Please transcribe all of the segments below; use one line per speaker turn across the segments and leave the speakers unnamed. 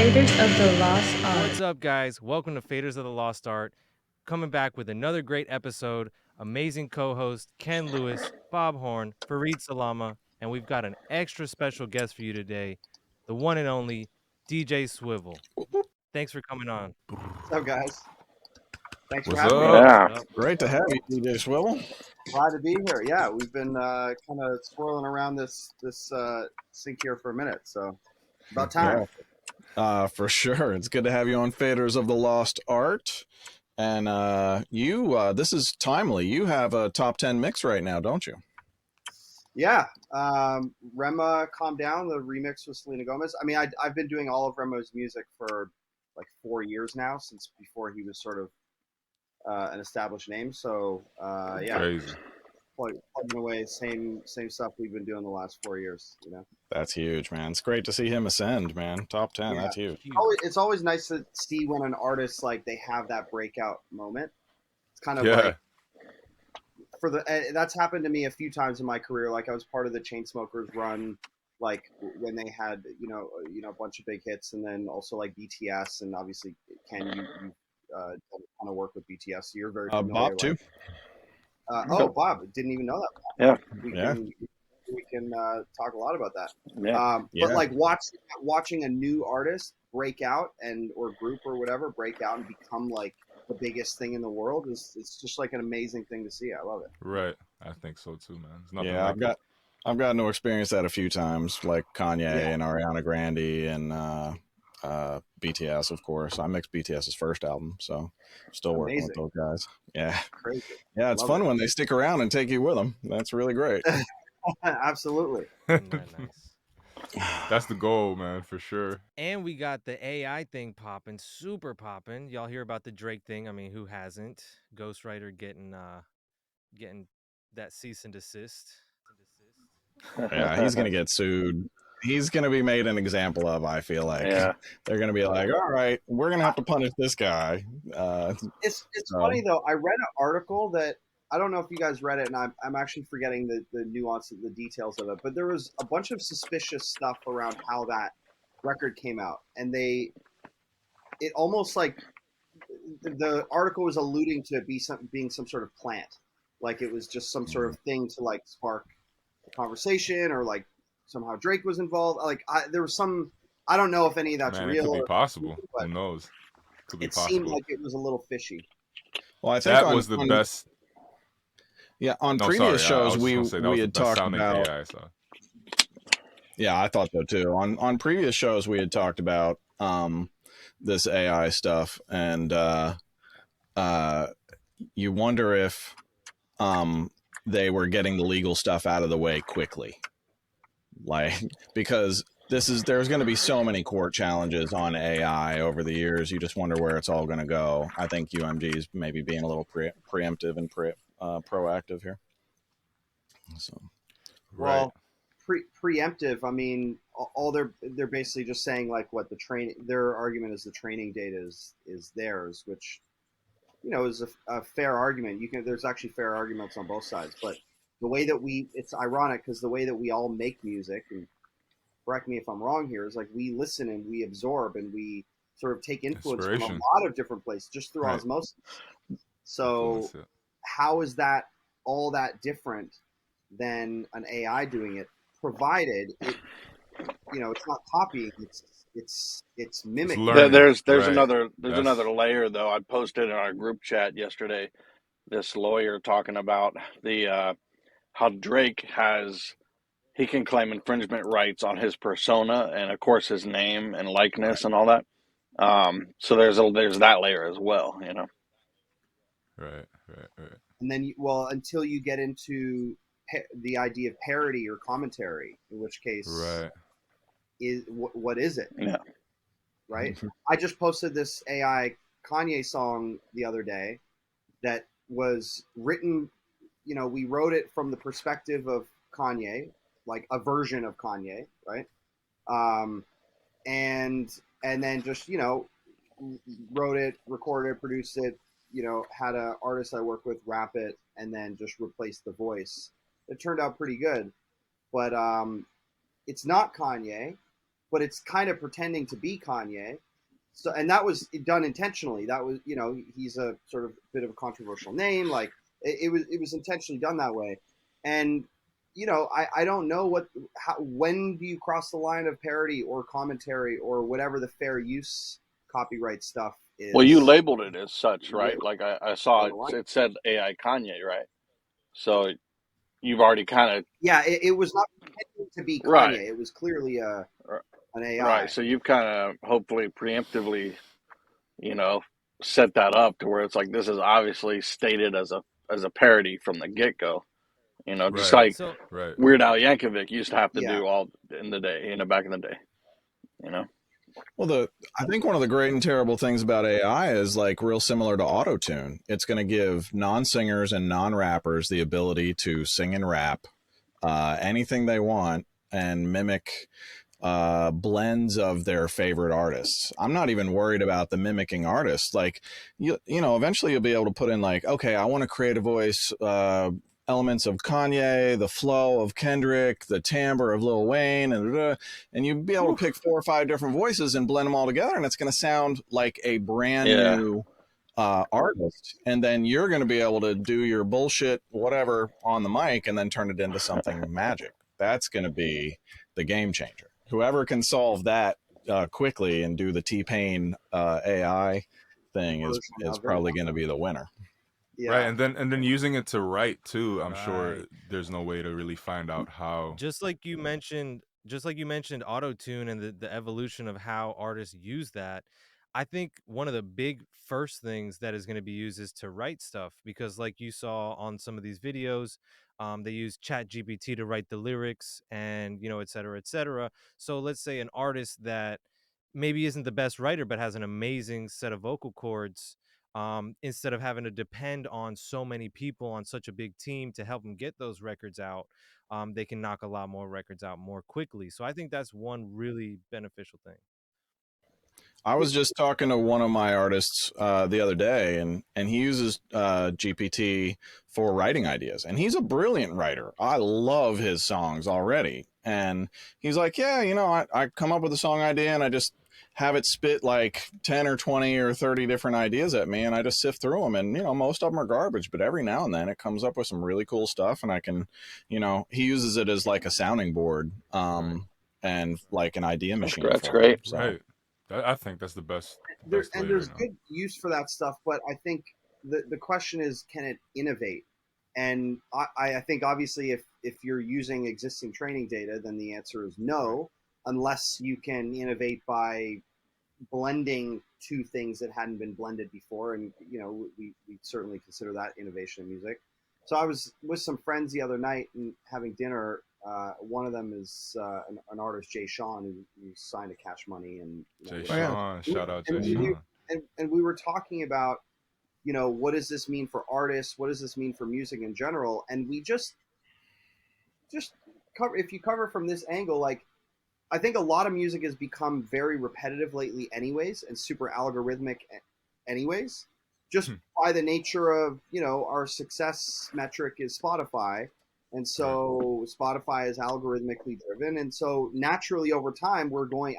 Faders of the Lost Art.
What's up, guys? Welcome to Faders of the Lost Art. Coming back with another great episode. Amazing co-host Ken Lewis, Bob Horn, Fareed Salama, and we've got an extra special guest for you today, the one and only DJ Swivel. Thanks for coming on.
What's up, guys? Thanks for
What's
having me.
up?
Yeah, great to have you, DJ Swivel.
Glad to be here. Yeah, we've been kind of swirling around this sink here for a minute, so about time.
Yeah, for sure. It's good to have you on Faders of the Lost Art. And this is timely. You have a top 10 mix right now, don't you?
Yeah. Rema, Calm Down, the remix with Selena Gomez. I mean, I've been doing all of Rema's music for like 4 years now, since before he was sort of an established name. So, yeah.
Crazy.
Plugging away, same stuff we've been doing the last 4 years, you know.
That's huge, man. It's great to see him ascend, man. Top 10,
Yeah.
That's huge.
It's always nice to see when an artist, like, they have that breakout moment. It's kind of like that's happened to me a few times in my career. Like, I was part of the Chainsmokers run, like when they had a bunch of big hits, and then also like BTS, and obviously Ken, you done a ton of work with BTS, so you're very familiar.
Bob too.
Bob, didn't even know that.
Yeah.
We can talk a lot about that.
Yeah.
But like watching a new artist break out or group or whatever break out and become like the biggest thing in the world it's just like an amazing thing to see. I love it.
Right. I think so too, man.
Yeah, I've gotten to experience that a few times, like Kanye and Ariana Grande and BTS, of course. I mixed BTS's first album, so I'm still working with those guys. Yeah.
Crazy.
Yeah, it's fun when they stick around and take you with them. That's really great.
Absolutely.
Nice.
That's the goal, man, for sure.
And we got the AI thing popping, super popping. Y'all hear about the Drake thing? I mean, who hasn't? Ghostwriter getting that cease and desist.
Yeah, he's gonna get sued. He's gonna be made an example of. I feel like they're gonna be like, all right, we're gonna have to punish this guy.
It's funny though. I read an article that I don't know if you guys read it, and I'm actually forgetting the nuance of the details of it. But there was a bunch of suspicious stuff around how that record came out, and it almost like the article was alluding to it being some sort of plant, like it was just some sort of thing to like spark a conversation, or like somehow Drake was involved. Like there was some. I don't know if any of that's real.
It could be possible. Who knows?
It seemed like it was a little fishy.
Well, I think
that was the best.
Yeah, on previous shows we had talked about.
AI, so.
Yeah, I thought so too. On previous shows we had talked about this AI stuff, and you wonder if they were getting the legal stuff out of the way quickly, like because there's going to be so many court challenges on AI over the years. You just wonder where it's all going to go. I think UMG is maybe being a little preemptive and proactive here. So,
well, preemptive. I mean, all they're basically just saying like what their argument is the training data is theirs, which is a fair argument. There's actually fair arguments on both sides, but the way that it's ironic because the way that we all make music, and correct me if I'm wrong here, is like we listen and we absorb and we sort of take influence from a lot of different places just through osmosis. So how is that all that different than an AI doing it, provided it's not copying, it's mimicking.
There's another layer though. I posted in our group chat yesterday this lawyer talking about the how Drake he can claim infringement rights on his persona and of course his name and likeness and all that. So there's that layer as well,
Right.
And then, until you get into the idea of parody or commentary, in which case, what is it?
Yeah.
Right. I just posted this AI Kanye song the other day that was written. We wrote it from the perspective of Kanye, like a version of Kanye, right? And then just wrote it, recorded it, produced it. Had an artist I work with rap it, and then just replaced the voice. It turned out pretty good, but it's not Kanye, but it's kind of pretending to be Kanye. So, and that was done intentionally. That was, he's a sort of bit of a controversial name. Like it was intentionally done that way. And, I don't know when do you cross the line of parody or commentary or whatever the fair use copyright stuff is.
Well, you labeled it as such, right? Like I saw it said AI Kanye, right? So you've already kind of...
Yeah, it was not intended to be Kanye.
Right.
It was clearly an AI.
Right. So you've kind of hopefully preemptively, set that up to where it's like this is obviously stated as a parody from the get-go. Just like Weird Al Yankovic used to have to do all in the day, back in the day.
Well, I think one of the great and terrible things about AI is like real similar to auto-tune. It's going to give non-singers and non-rappers the ability to sing and rap anything they want and mimic blends of their favorite artists. I'm not even worried about the mimicking artists. Like, eventually you'll be able to put in like, okay, I want to create a voice, elements of Kanye, the flow of Kendrick, the timbre of Lil Wayne, and you'd be able to pick 4 or 5 different voices and blend them all together, and it's going to sound like a brand new artist. And then you're going to be able to do your bullshit whatever on the mic and then turn it into something magic. That's going to be the game changer. Whoever can solve that quickly and do the T-Pain AI thing is probably going to be the winner.
Yeah. Right, and then using it to write too. I'm sure there's no way to really find out how.
Just like you mentioned auto-tune and the evolution of how artists use that. I think one of the big first things that is going to be used is to write stuff, because like you saw on some of these videos, they use ChatGPT to write the lyrics and, et cetera, et cetera. So let's say an artist that maybe isn't the best writer, but has an amazing set of vocal cords. Instead of having to depend on so many people on such a big team to help them get those records out, they can knock a lot more records out more quickly. So I think that's one really beneficial thing.
I was just talking to one of my artists the other day, and he uses GPT for writing ideas, and he's a brilliant writer. I love his songs already. And he's like, yeah, I come up with a song idea and I just have it spit like 10 or 20 or 30 different ideas at me, and I just sift through them, and most of them are garbage, but every now and then it comes up with some really cool stuff, and I can, he uses it as like a sounding board and like an idea machine.
That's great.
So.
Right. I think that's the best.
There's good use for that stuff, but I think the question is, can it innovate? And I think obviously if you're using existing training data, then the answer is no, unless you can innovate by blending two things that hadn't been blended before. And, we certainly consider that innovation in music. So I was with some friends the other night and having dinner. One of them is an artist, Jay Sean, who signed to Cash Money. And
Jay Sean, shout out Jay Sean.
And we were talking about, what does this mean for artists? What does this mean for music in general? And we just cover, if you cover from this angle, like, I think a lot of music has become very repetitive lately anyways, and super algorithmic anyways, just by the nature of, our success metric is Spotify. And so Spotify is algorithmically driven. And so naturally over time,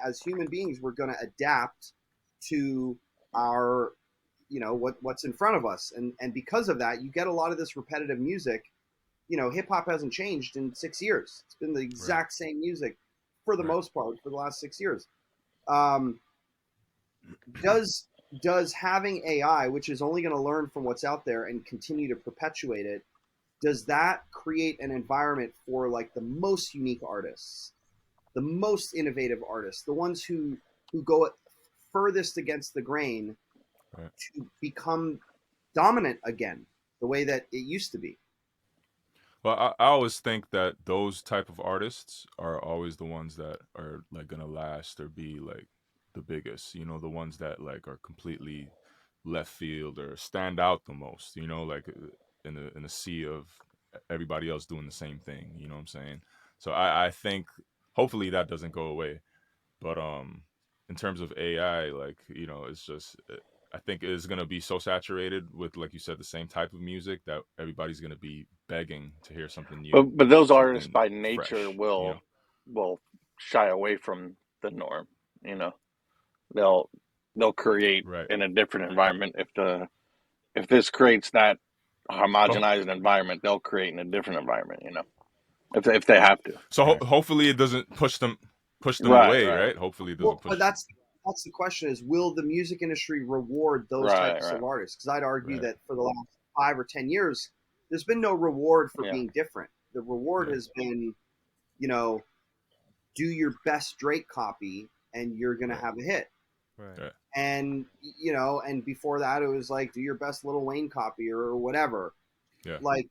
as human beings, we're going to adapt to our, what's in front of us. And because of that, you get a lot of this repetitive music. Hip hop hasn't changed in 6 years. It's been the exact same music for the most part for the last 6 years. Does having AI, which is only going to learn from what's out there and continue to perpetuate it, does that create an environment for like the most unique artists, the most innovative artists, the ones who go furthest against the grain to become dominant again, the way that it used to be?
Well, I always think that those type of artists are always the ones that are like gonna last or be like the biggest. The ones that like are completely left field or stand out the most. Like in a sea of everybody else doing the same thing. You know what I'm saying? So I think hopefully that doesn't go away. But in terms of AI, like it's just. I think it's going to be so saturated with, like you said, the same type of music that everybody's going to be begging to hear something new.
But those artists by nature will shy away from the norm. You know, they'll create
Right.
in a different environment. If this creates that homogenized environment, they'll create in a different environment. You know, if they have to.
So hopefully it doesn't push them
Right,
away,
right.
right? Hopefully it doesn't
Well,
push.
but that's the question: is will the music industry reward those
Right,
types
right.
of artists? Because I'd argue
Right.
that for the last 5 or 10 years, there's been no reward for
Yeah.
being different. The reward
Yeah.
has been, you know, do your best Drake copy, and you're gonna
Right.
have a hit.
Right.
And you know, and before that, it was like do your best Lil Wayne copy or whatever.
Yeah.
Like,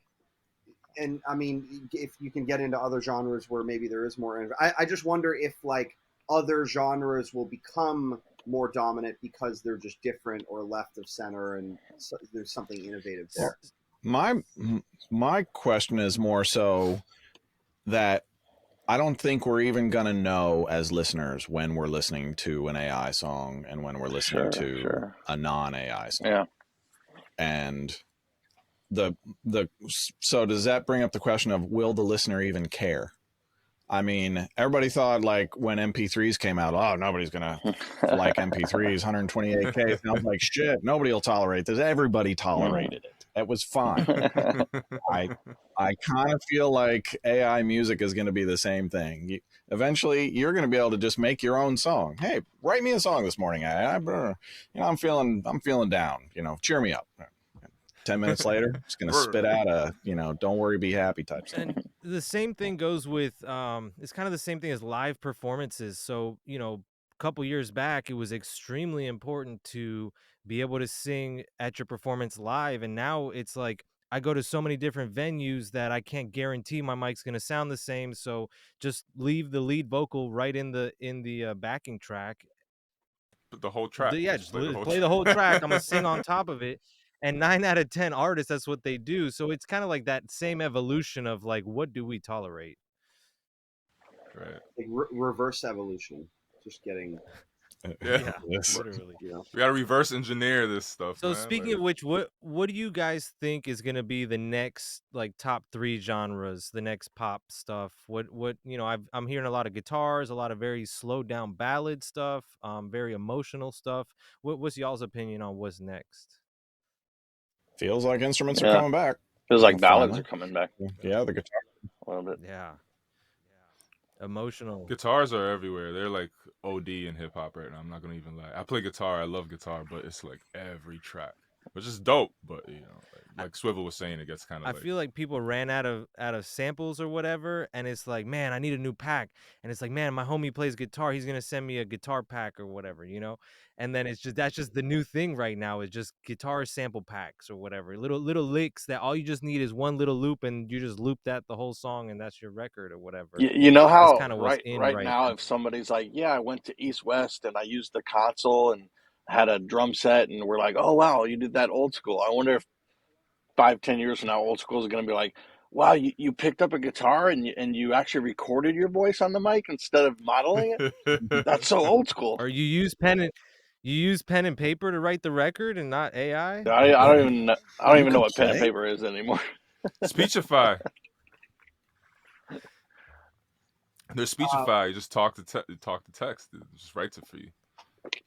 and I mean, if you can get into other genres where maybe there is more, I just wonder if like other genres will become more dominant because they're just different or left of center, and so there's something innovative there.
My question is more so that I don't think we're even going to know as listeners when we're listening to an AI song and when we're listening to a non-AI song.
Yeah.
And so does that bring up the question of will the listener even care? I mean, everybody thought like when MP3s came out, oh, nobody's going to like MP3s, 128K sounds like shit. Nobody will tolerate this. Everybody tolerated it. It was fine. I kind of feel like AI music is going to be the same thing. Eventually, you're going to be able to just make your own song. Hey, write me a song this morning. I'm feeling down. You know, cheer me up. 10 minutes later, it's going to spit out a, don't worry, be happy type stuff.
And the same thing goes with, it's kind of the same thing as live performances. So, a couple years back, it was extremely important to be able to sing at your performance live. And now it's like, I go to so many different venues that I can't guarantee my mic's going to sound the same. So just leave the lead vocal right in the backing track.
The whole track.
Just play the whole track. I'm going to sing on top of it. And 9 out of 10 artists, that's what they do. So it's kind of like that same evolution of like, what do we tolerate?
Right.
Like reverse evolution. Just getting.
Yeah, literally.
We got to reverse engineer this stuff.
So
man.
speaking of which, what do you guys think is going to be the next like top 3 genres, the next pop stuff? What I'm hearing a lot of guitars, a lot of very slowed down ballad stuff, very emotional stuff. What's y'all's opinion on what's next?
Feels like instruments are coming back.
Feels like ballads are coming back.
Yeah, the guitar
a little bit.
Yeah. Emotional.
Guitars are everywhere. They're like OD in hip hop right now. I'm not gonna even lie. I play guitar. I love guitar, but it's like every track, which is dope. But like Swivel was saying, it gets kind of.
I feel like people ran out of samples or whatever, and it's like, man, I need a new pack. And it's like, man, my homie plays guitar. He's gonna send me a guitar pack or whatever, And then that's just the new thing right now is just guitar sample packs or whatever, little licks that all you just need is one little loop, and you just loop that the whole song, and that's your record or whatever.
You know how
that's kind of what's in
right now, if somebody's like, yeah, I went to East West and I used the console and had a drum set, and we're like, oh wow, you did that old school. I wonder if 5-10 years from now, old school is going to be like, wow, you picked up a guitar and you actually recorded your voice on the mic instead of modeling it. That's so old school.
Or you use pen and paper to write the record and not AI.
I don't even know what pen and paper is anymore.
Speechify. There's Speechify. You just talk to text. It just writes it for you.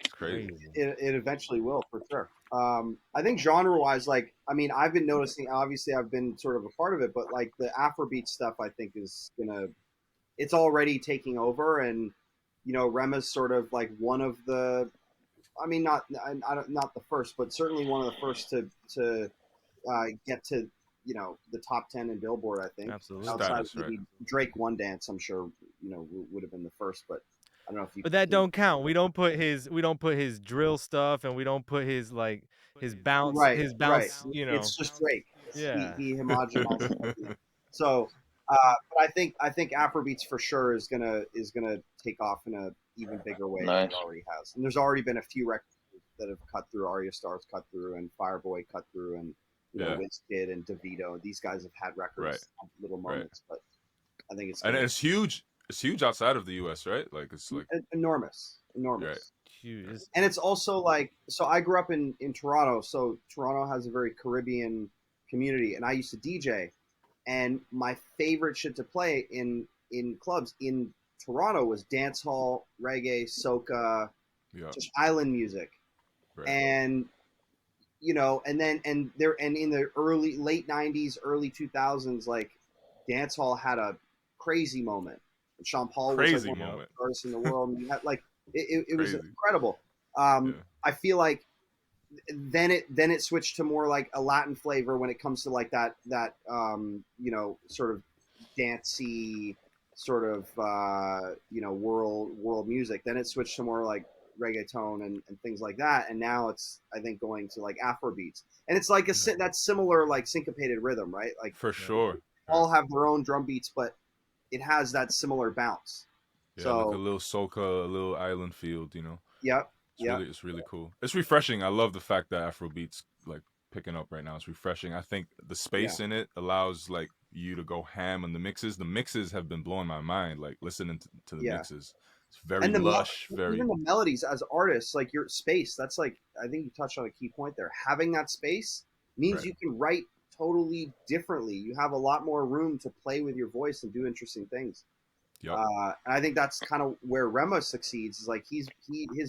It's crazy.
It eventually will, for sure. I think genre-wise, like, I mean, I've been noticing, obviously I've been sort of a part of it, but like the Afrobeat stuff, I think it's already taking over, and, Rema's sort of like one of the, I mean, not the first, but certainly one of the first to get to, the top 10 in Billboard, I think.
Absolutely.
Outside of maybe Drake One Dance, I'm sure, would have been the first, but I don't know if you.
But that don't count. We don't put his drill stuff, and we don't put his bounce.
Right.
It's
just Drake.
Yeah.
He homogenized. So, but I think Afrobeats for sure is gonna take off in a even bigger way than it already has. And there's already been a few records that have cut through. Arya Star's cut through, and Fireboy cut through, and Wizkid and DeVito. These guys have had records, little moments, but I think
it's huge. It's huge outside of the U.S., right? Like it's like
enormous.
Right.
Huge.
And it's also like, so I grew up in Toronto, so Toronto has a very Caribbean community, and I used to DJ, and my favorite shit to play in clubs in Toronto was dance hall, reggae, soca, just island music, and you know, and in the late '90s, early 2000s, like dance hall had a crazy moment. And Sean Paul was like one of the artists in the world, and you had like it was incredible. I feel like then it switched to more like a Latin flavor when it comes to like that you know, sort of dancey sort of you know, world music. Then it switched to more like reggaeton and things like that, and now it's, I think, going to like Afro beats, and it's like that similar like syncopated rhythm, right? Like
for sure,
all have their own drum beats, but it has that similar bounce.
Yeah,
so
like a little soca, a little island field, you know.
Yep.
It's really cool. It's refreshing. I love the fact that Afrobeats like picking up right now. It's refreshing. I think the space in it allows like you to go ham on the mixes. The mixes have been blowing my mind. Like listening to the mixes, it's very lush. Even
the melodies as artists, like your space. That's like, I think you touched on a key point there. Having that space means you can write totally differently. You have a lot more room to play with your voice and do interesting things.
Yep.
And I think that's kind of where Rema succeeds. Is like his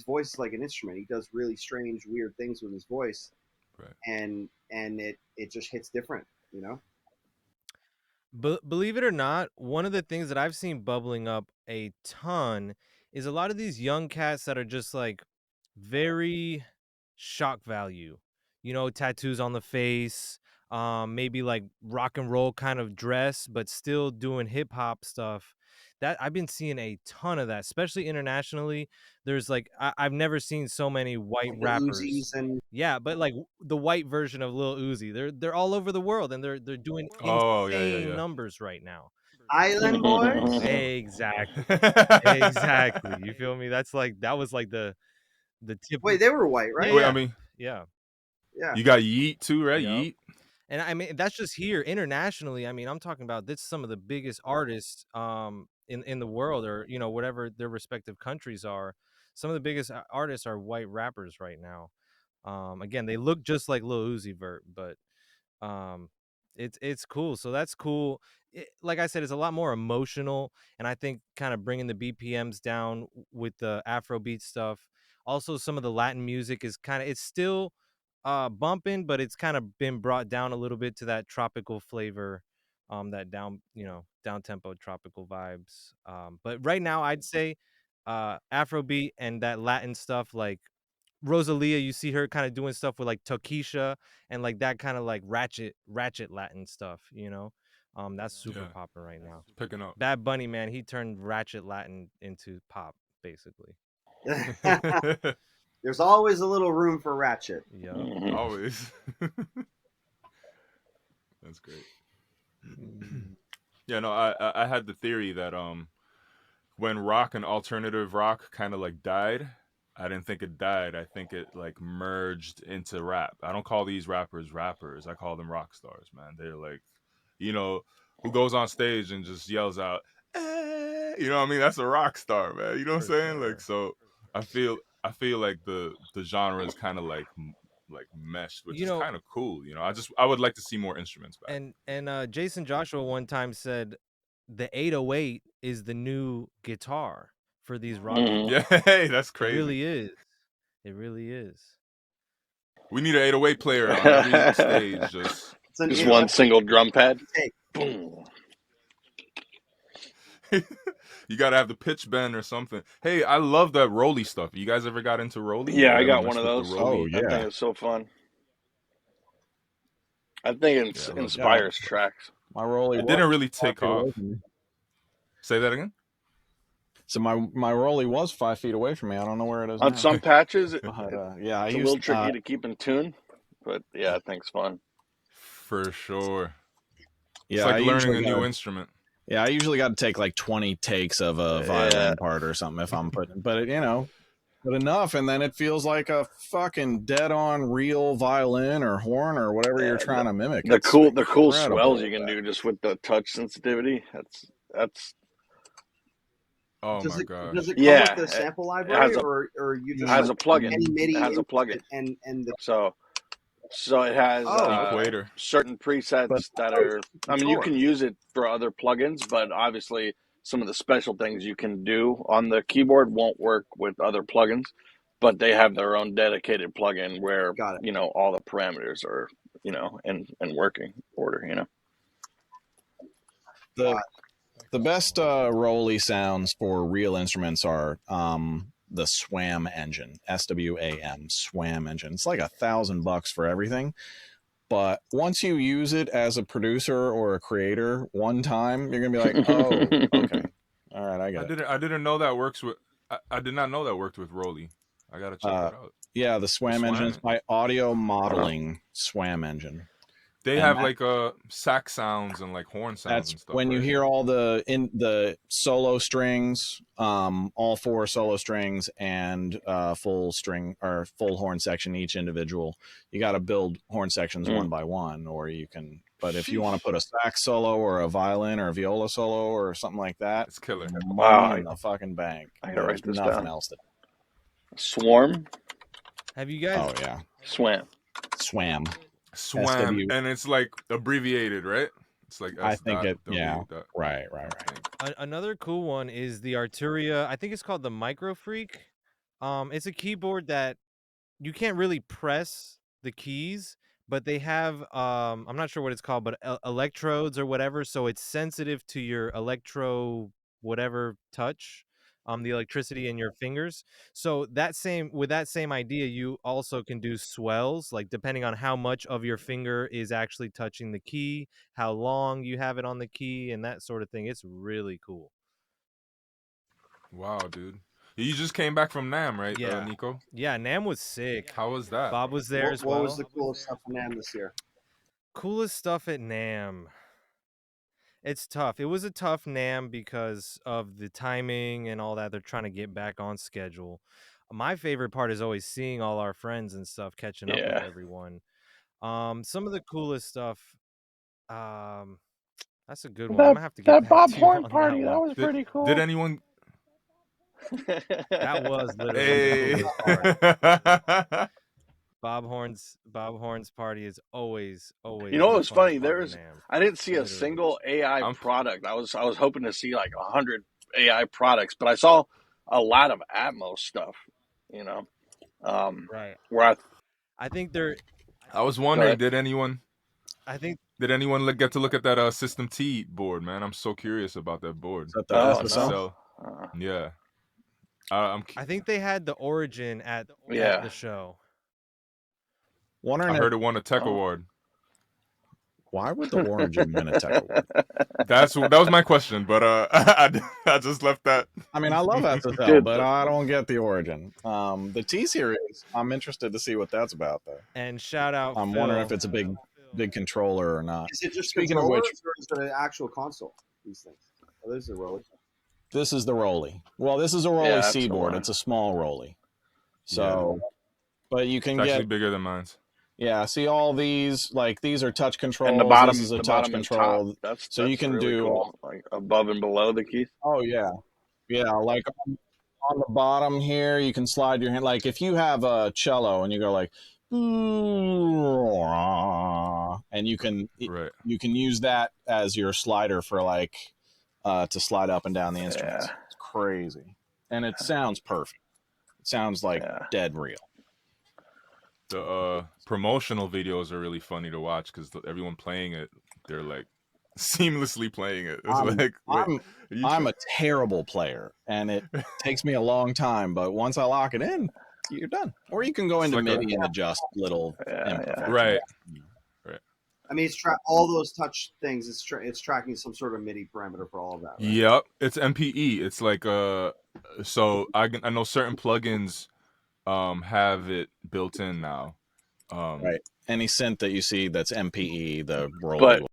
voice is like an instrument. He does really strange, weird things with his voice, and it just hits different, you know.
But believe it or not, one of the things that I've seen bubbling up a ton is a lot of these young cats that are just like very shock value, you know, tattoos on the face, maybe like rock and roll kind of dress, but still doing hip hop stuff. That I've been seeing a ton of that, especially internationally. There's like I've never seen so many white rappers. Yeah, but like the white version of Lil Uzi, they're all over the world, and they're doing insane numbers right now.
Island boys.
Exactly. Exactly. You feel me? That was like the tip.
Wait, they were white, right?
Wait, I mean,
yeah.
You got Yeet too, right?
Yep.
Yeet.
And I mean, that's just here. Internationally, I mean, I'm talking about this, some of the biggest artists in the world, or you know, whatever their respective countries are. Some of the biggest artists are white rappers right now. Again, they look just like Lil Uzi Vert, but it's cool. So that's cool. Like I said, it's a lot more emotional, and I think kind of bringing the BPMs down with the Afrobeat stuff. Also, some of the Latin music is it's still bumping, but it's kind of been brought down a little bit to that tropical flavor, that down tempo tropical vibes. But right now I'd say Afrobeat and that Latin stuff, like Rosalia, you see her kind of doing stuff with like Tokisha and like that kind of like ratchet Latin stuff, you know. That's super popping right now.
Picking up.
Bad Bunny, man, he turned ratchet Latin into pop basically.
There's always a little room for ratchet.
Yeah,
always. That's great. Yeah, no, I had the theory that when rock and alternative rock kind of like died, I didn't think it died. I think it like merged into rap. I don't call these rappers rappers. I call them rock stars, man. They're like, you know, who goes on stage and just yells out, eh, you know what I mean? That's a rock star, man. You know what I'm saying? Like, so I feel like the genre is kind of like meshed, which is kind of cool. You know, I would like to see more instruments back.
And Jason Joshua one time said the 808 is the new guitar for these rock.
Yeah, hey, that's crazy.
It really is. It really is.
We need an 808 player on every stage. Just
one single drum pad. Boom.
You gotta have the pitch bend or something. Hey, I love that Rolly stuff. You guys ever got into Rolly?
Yeah, I got one of those.
Oh, yeah.
I think it's so fun. I think it inspires tracks.
My Rolly
didn't really take off. Say that again?
So my Rolly was 5 feet away from me. I don't know where it is
on
now.
some patches.
It's a
little tricky to keep in tune, but yeah, I think it's fun.
For sure.
Yeah,
it's like learning a new instrument.
Yeah, I usually got to take like 20 takes of a violin part or something if I'm putting, but enough, and then it feels like a fucking dead-on real violin or horn or whatever you're trying to mimic.
The cool swells you can do just with the touch sensitivity. That's.
Oh my god!
Does it come with the sample library, or you just
has a plugin?
Any MIDI
it has a plugin,
and
so it has
equator.
Certain presets that are. I mean, you can use it for other plugins, but obviously some of the special things you can do on the keyboard won't work with other plugins, but they have their own dedicated plugin where,
Got it.
you know, all the parameters are, you know, in working order, you know.
The best Rolly sounds for real instruments are the SWAM engine, SWAM, SWAM engine. It's like $1,000 for everything. But once you use it as a producer or a creator one time, you're gonna be like, oh, okay, all right, I get it.
I didn't know that works with. I did not know that worked with Rolly. I gotta check that out.
Yeah, the SWAM engine is my audio modeling SWAM engine.
They have like sax sounds and like horn sounds and stuff.
When you hear all the solo strings, all 4 solo strings and full string or full horn section each individual, you got to build horn sections one by one, or you can. But if you want to put a sax solo or a violin or a viola solo or something like that,
it's killer.
Money in the fucking bank.
I gotta write this
nothing
down.
else.
Swarm.
Have you guys?
Oh yeah.
Swam.
SWAM.
And it's like abbreviated, right? It's like
I think it. Yeah.
That.
Right.
Another cool one is the Arturia. I think it's called the Micro Freak. It's a keyboard that you can't really press the keys, but they have I'm not sure what it's called, but electrodes or whatever, so it's sensitive to your electro whatever touch, the electricity in your fingers. So with that same idea, you also can do swells, like depending on how much of your finger is actually touching the key, how long you have it on the key, and that sort of thing. It's really cool.
Wow, dude. You just came back from NAMM, right,
Yeah.
Nico?
Yeah, NAMM was sick.
How was that?
Bob was there as well.
What was the coolest stuff from NAMM this year?
Coolest stuff at NAMM. It's tough. It was a tough NAMM because of the timing and all that. They're trying to get back on schedule. My favorite part is always seeing all our friends and stuff, catching up with everyone. Some of the coolest stuff. That's a good one. I'm gonna have to get
that
back
Bob
to you
Horn
on
party.
that
That
one.
was pretty cool.
Did anyone?
That was literally the coolest part. Bob Horn's party is always.
You know what's funny?
NAMM.
I didn't see a single AI product. I was hoping to see like 100 AI products, but I saw a lot of Atmos stuff. You know,
right?
Where
I think they're.
I was wondering, did anyone get to look at that System T board, man? I'm so curious about that board. Yeah.
I think they had the Origin at the show.
Wondering
I heard it won a tech award.
Why would the Origin win a tech award?
That was my question, but I just left that.
I mean, I love SSL, but I don't get the Origin. The T series, I'm interested to see what that's about, though.
And shout out,
I'm wondering if it's a big controller or not.
Is it just
Speaking of which,
or is it an actual console? These things. Oh, this is a Rolly.
This is the Rolly. Well, this is a Rolly C-board. It's a small Rolly. So, but you can
it's
get
actually bigger than mine.
Yeah, see all these, like these are touch controls.
And the bottom,
this is a
the
touch
bottom
control.
And top. That's
so you can
really
do
cool. Like above and below the keys.
Oh yeah, like on the bottom here, you can slide your hand. Like if you have a cello and you go like, and you can use that as your slider for like to slide up and down the instruments.
Yeah.
It's crazy, and it sounds perfect. It sounds like dead real.
The promotional videos are really funny to watch because everyone playing it, they're like seamlessly playing it. It's
I'm a terrible player, and it takes me a long time. But once I lock it in, you're done. Or you can go into MIDI and adjust little.
Right.
I mean, it's all those touch things. It's tracking some sort of MIDI parameter for all of that. Right?
Yep, it's MPE. It's like so I know certain plugins have it built in now.
Right. Any synth that you see that's MPE, the Rolly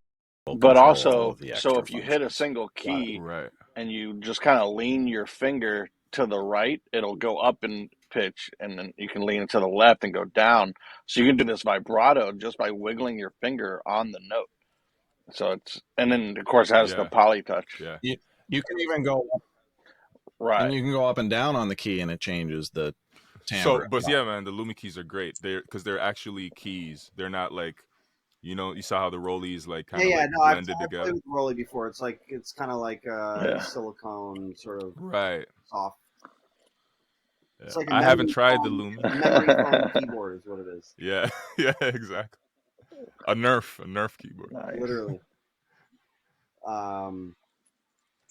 but also, so if you hit a single key and you just kind of lean your finger to the right, it'll go up in pitch, and then you can lean it to the left and go down. So you can do this vibrato just by wiggling your finger on the note. So it's, and then of course it has the poly touch.
Yeah.
You can even go and you can go up and down on the key, and it changes the timbre.
So, but yeah, man, the Lumi keys are great. Because they're actually keys. They're not like You know, you saw how the rollies like
Yeah,
kind of
yeah.
like
No, I've
blended
played
together.
with Rolly before. It's like it's kind of like
Yeah.
silicone sort of
Right.
soft.
Yeah.
It's like a
I haven't
memory
tried the
foam,
Lumi.
memory foam keyboard is what it is.
Yeah. Yeah. Exactly. A Nerf keyboard.
Nice.
Literally.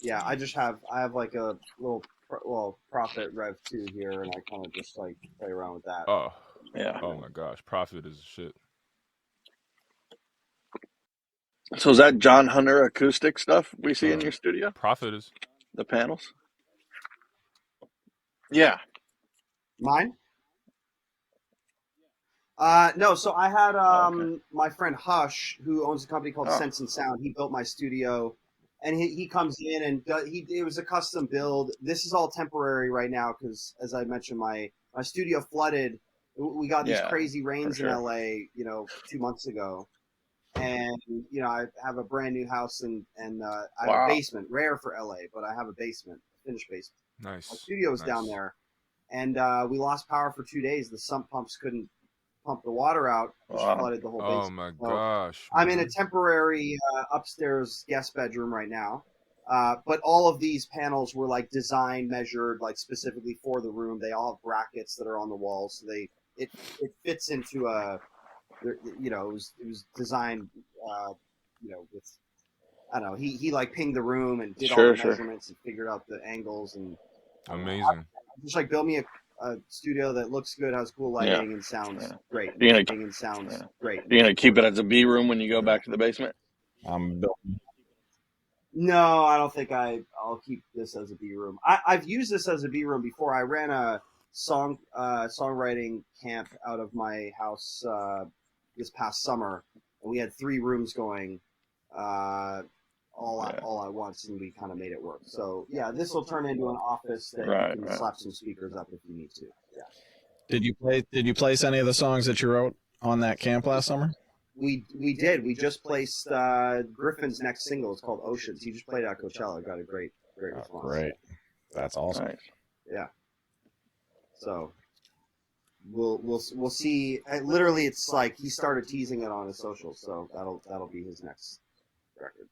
Yeah, I have like a little Prophet Rev 2 here, and I kind of just like play around with that.
Oh.
Yeah.
Oh my gosh, Prophet is shit.
So is that John Hunter acoustic stuff we see in your studio?
Prophet is.
The panels? Yeah.
Mine? No, so I had
Okay.
my friend Hush, who owns a company called
Oh.
Sense and Sound. He built my studio, and he comes in and it was a custom build. This is all temporary right now because, as I mentioned, my studio flooded. We got these
Yeah,
crazy rains
for
in
sure.
LA, 2 months ago, and I have a brand new house and I have
Wow.
a basement, rare for LA, but I have a basement, finished basement.
Nice.
My studio was
Nice.
down there, and we lost power for 2 days. The sump pumps couldn't pump the water out, which
Wow.
flooded the whole
Oh
basement.
my
So
gosh.
I'm in a
man.
temporary upstairs guest bedroom right now. But all of these panels were like designed, measured, like specifically for the room. They all have brackets that are on the walls, so it fits into a, it was designed, with, I don't know. He like pinged the room and did all the
Sure.
measurements and figured out the angles and
Amazing.
just like build me a studio that looks good, has cool
Yeah.
lighting, and sounds great.
You're gonna
Great.
You're gonna keep it as a B room when you go back to the basement?
I'm building.
No, I don't think I'll keep this as a B room. I've used this as a B room before. I ran a songwriting camp out of my house this past summer, and we had 3 rooms going all at once, and we kind of made it work. So yeah, this will turn into an office that you can slap some speakers up if you need to. Yeah.
Did you place any of the songs that you wrote on that camp last summer?
We did. We just placed Griffin's next single. It's called Oceans. He just played at Coachella. Got a great response.
Great. That's awesome.
Nice.
Yeah. So we'll see. Literally, it's like he started teasing it on his socials. So that'll be his next record.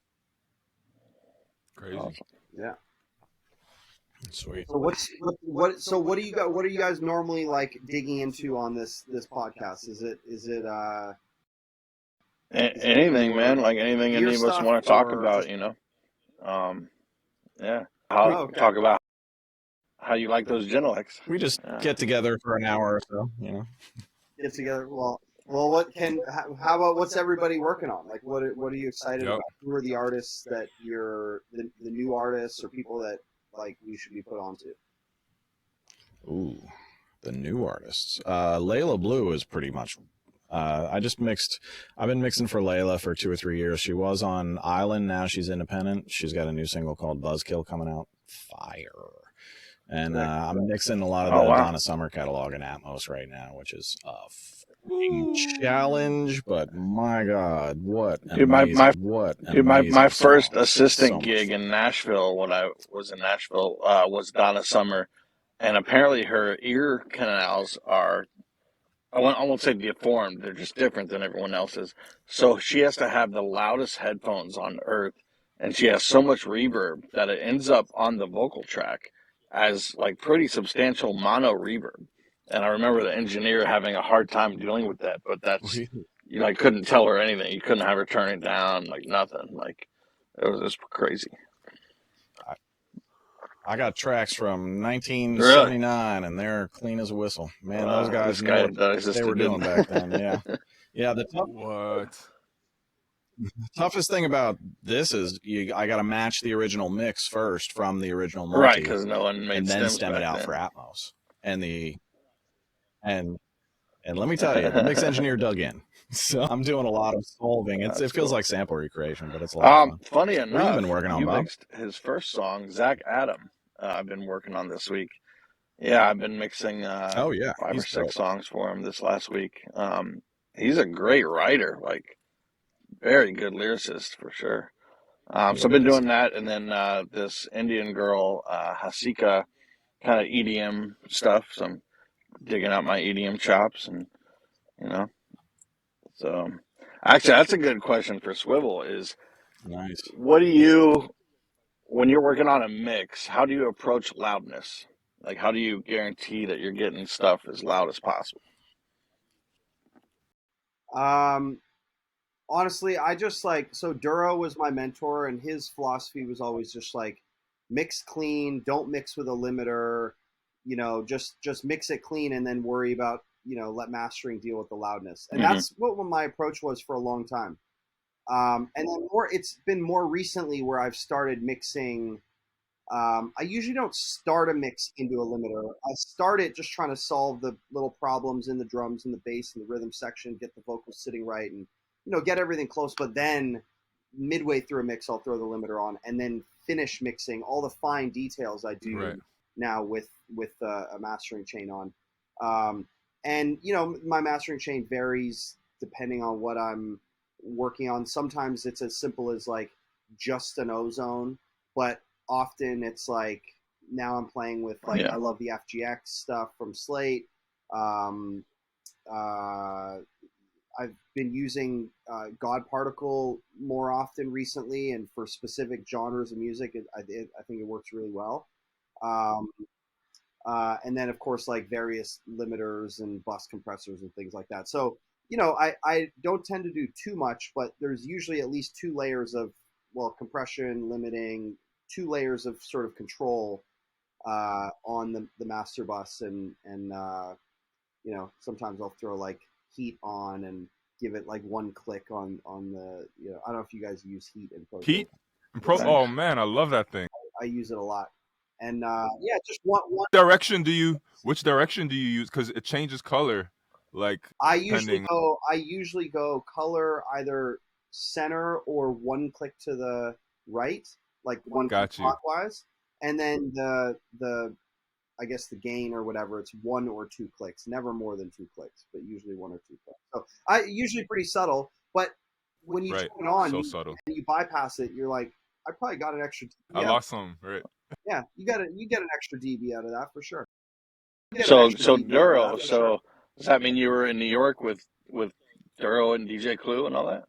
Crazy.
Awesome.
Yeah.
Sweet.
So what do you guys normally like digging into on this podcast? Is it
anything, man? Like anything any of us want to talk about, Yeah. Talk about how you like those Genelecs.
We just get together for an hour or so,
Get together. Well, how about what's everybody working on? Like, what are you excited about? Who are the artists that you're the new artists or people that like we should be put onto?
Ooh, the new artists. Layla Blue is pretty much. I've been mixing for Layla for 2 or 3 years. She was on Island. Now she's independent. She's got a new single called Buzzkill coming out. Fire. And I'm mixing a lot of the Donna Summer catalog in Atmos right now, which is a challenge, but my God, what
my first assistant gig in Nashville when I was in Nashville was Donna Summer, and apparently her ear canals are, I won't say deformed, they're just different than everyone else's. So she has to have the loudest headphones on earth, and she has so much reverb that it ends up on the vocal track as like pretty substantial mono reverb. And I remember the engineer having a hard time dealing with that, but that's, you like couldn't tell her anything. You couldn't have her turn it down, like nothing. Like it was just crazy.
I got tracks from 1979, and they're clean as a whistle. Man, those guys knew what they were doing back then. Yeah, yeah.
What?
Toughest thing about this is I got to match the original mix first from the original multi,
right? Because no one made
and then stem it out
then.
for Atmos. And let me tell you, the mix engineer dug in. So I'm doing a lot of solving. It feels like sample recreation, but it's a lot of fun.
Funny enough,
what have you been working on, Bob?
Mixed his first song, Zach Adam. I've been working on this week. Yeah, I've been mixing 5 or 6 songs for him this last week. He's a great writer, like very good lyricist for sure. So I've been doing that, and then this Indian girl, Hasika, kind of EDM stuff. So I'm digging out my EDM chops, and so Actually, that's a good question for Swivel. Is
Nice.
what do you, when you're working on a mix, how do you approach loudness? Like, how do you guarantee that you're getting stuff as loud as possible?
Honestly, I just like, so Duro was my mentor, and his philosophy was always just like mix clean, don't mix with a limiter, just mix it clean and then worry about, let mastering deal with the loudness. And
Mm-hmm.
that's what my approach was for a long time. And then it's been more recently where I've started mixing. I usually don't start a mix into a limiter. I start it just trying to solve the little problems in the drums and the bass and the rhythm section, get the vocals sitting right, and get everything close. But then midway through a mix, I'll throw the limiter on, and then finish mixing all the fine details I do
Right.
now with a mastering chain on. And my mastering chain varies depending on what I'm working on. Sometimes it's as simple as like just an ozone, but often it's like now I'm playing with like
Yeah.
I love the FGX stuff from Slate. I've been using God Particle more often recently, and for specific genres of music, I think it works really well. And then of course like various limiters and bus compressors and things like that. So I don't tend to do too much, but there's usually at least two layers of compression, limiting, two layers of sort of control on the master bus, and sometimes I'll throw like heat on and give it like one click on the I don't know if you guys use heat in Pro Tools.
Heat? Oh man, I love that thing.
I use it a lot. And yeah, just one
Which direction do you use? Because it changes color. Like
I usually go color either center or one click to the right, like one click clockwise, and then the I guess the gain or whatever, it's one or two clicks, never more than two clicks, but usually one or two clicks. So I usually pretty subtle, but when you turn it on,
subtle.
and you bypass it, you're like, I probably got an extra.
I lost some, right?
Yeah, you get an extra dB out of that for sure.
So Duro. So does that mean you were in New York with Duro and DJ Clue and all that?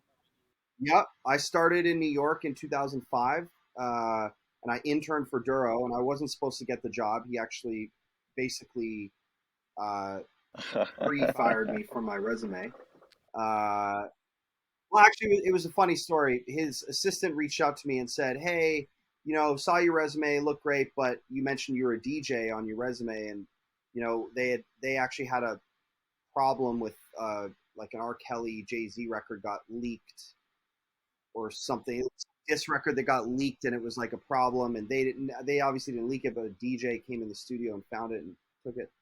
Yep, I started in New York in 2005, and I interned for Duro, and I wasn't supposed to get the job. He actually basically pre-fired me from my resume. Well, actually, it was a funny story. His assistant reached out to me and said, "Hey, saw your resume, looked great, but you mentioned you were a DJ on your resume, and they actually had a problem with like an R. Kelly Jay-Z record got leaked or something. It was this record that got leaked, and it was like a problem, and they obviously didn't leak it, but a DJ came in the studio and found it and took it.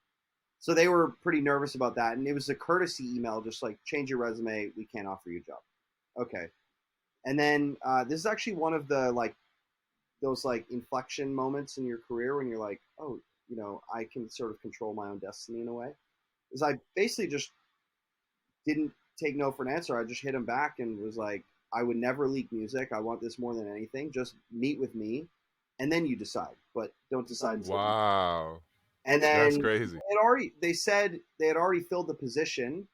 So they were pretty nervous about that, and it was a courtesy email, just like, change your resume, we can't offer you a job. Okay. And then this is actually one of the like those like inflection moments in your career when you're like, oh, I can sort of control my own destiny in a way. Is I basically just didn't take no for an answer. I just hit him back and was like, I would never leak music. I want this more than anything. Just meet with me, and then you decide. But don't decide.
Wow.
And then
that's crazy.
They said they had already filled the position,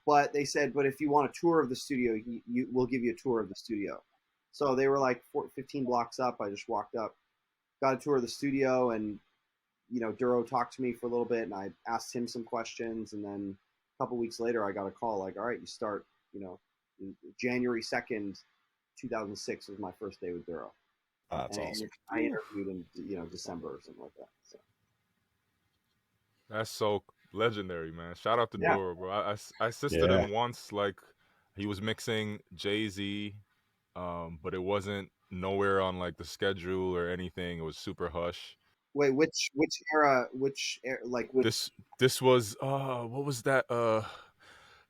but they said, but if you want a tour of the studio, we'll give you a tour of the studio. So they were like 15 blocks up. I just walked up, got a tour of the studio, and Duro talked to me for a little bit, and I asked him some questions, and then a couple weeks later, I got a call like, all right, you start, January 2nd, 2006 was my first day with Duro.
That's awesome.
I interviewed in December or something like that. So.
That's so legendary, man. Shout out to Duro, bro. I assisted him once, like he was mixing Jay-Z, but it wasn't nowhere on like the schedule or anything. It was super hush.
Wait, which era?
This was what was that?